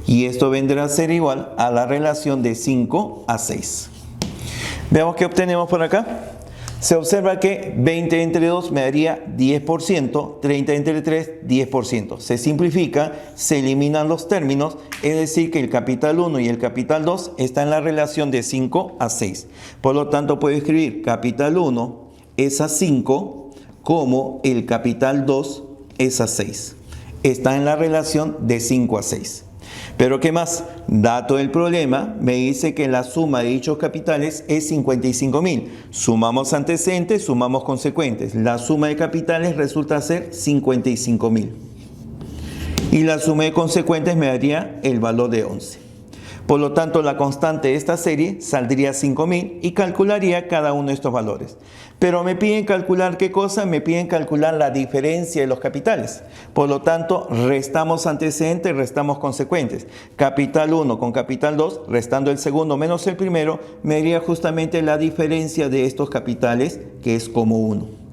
Y esto vendrá a ser igual a la relación de 5 a 6. Veamos qué obtenemos por acá. Se observa que 20 entre 2 me daría 10%, 30 entre 3, 10%. Se simplifica, se eliminan los términos, es decir que el capital 1 y el capital 2 están en la relación de 5 a 6. Por lo tanto, puedo escribir capital 1 es a 5 como el capital 2 es a 6. Está en la relación de 5 a 6. Pero ¿qué más? Dato del problema, me dice que la suma de dichos capitales es 55.000. Sumamos antecedentes, sumamos consecuentes. La suma de capitales resulta ser 55.000. Y la suma de consecuentes me daría el valor de 11. Por lo tanto, la constante de esta serie saldría 5.000 y calcularía cada uno de estos valores. Pero me piden calcular ¿qué cosa? Me piden calcular la diferencia de los capitales. Por lo tanto, restamos antecedentes, restamos consecuentes. Capital 1 con capital 2, restando el segundo menos el primero, me daría justamente la diferencia de estos capitales, que es como 1.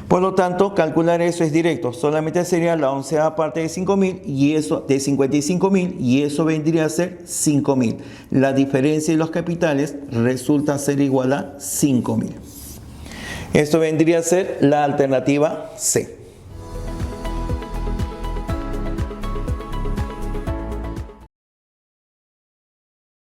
Por lo tanto, calcular eso es directo. Solamente sería la 11ª parte de 5.000 y eso de 55.000 y eso vendría a ser 5.000. La diferencia de los capitales resulta ser igual a 5.000. Esto vendría a ser la alternativa C.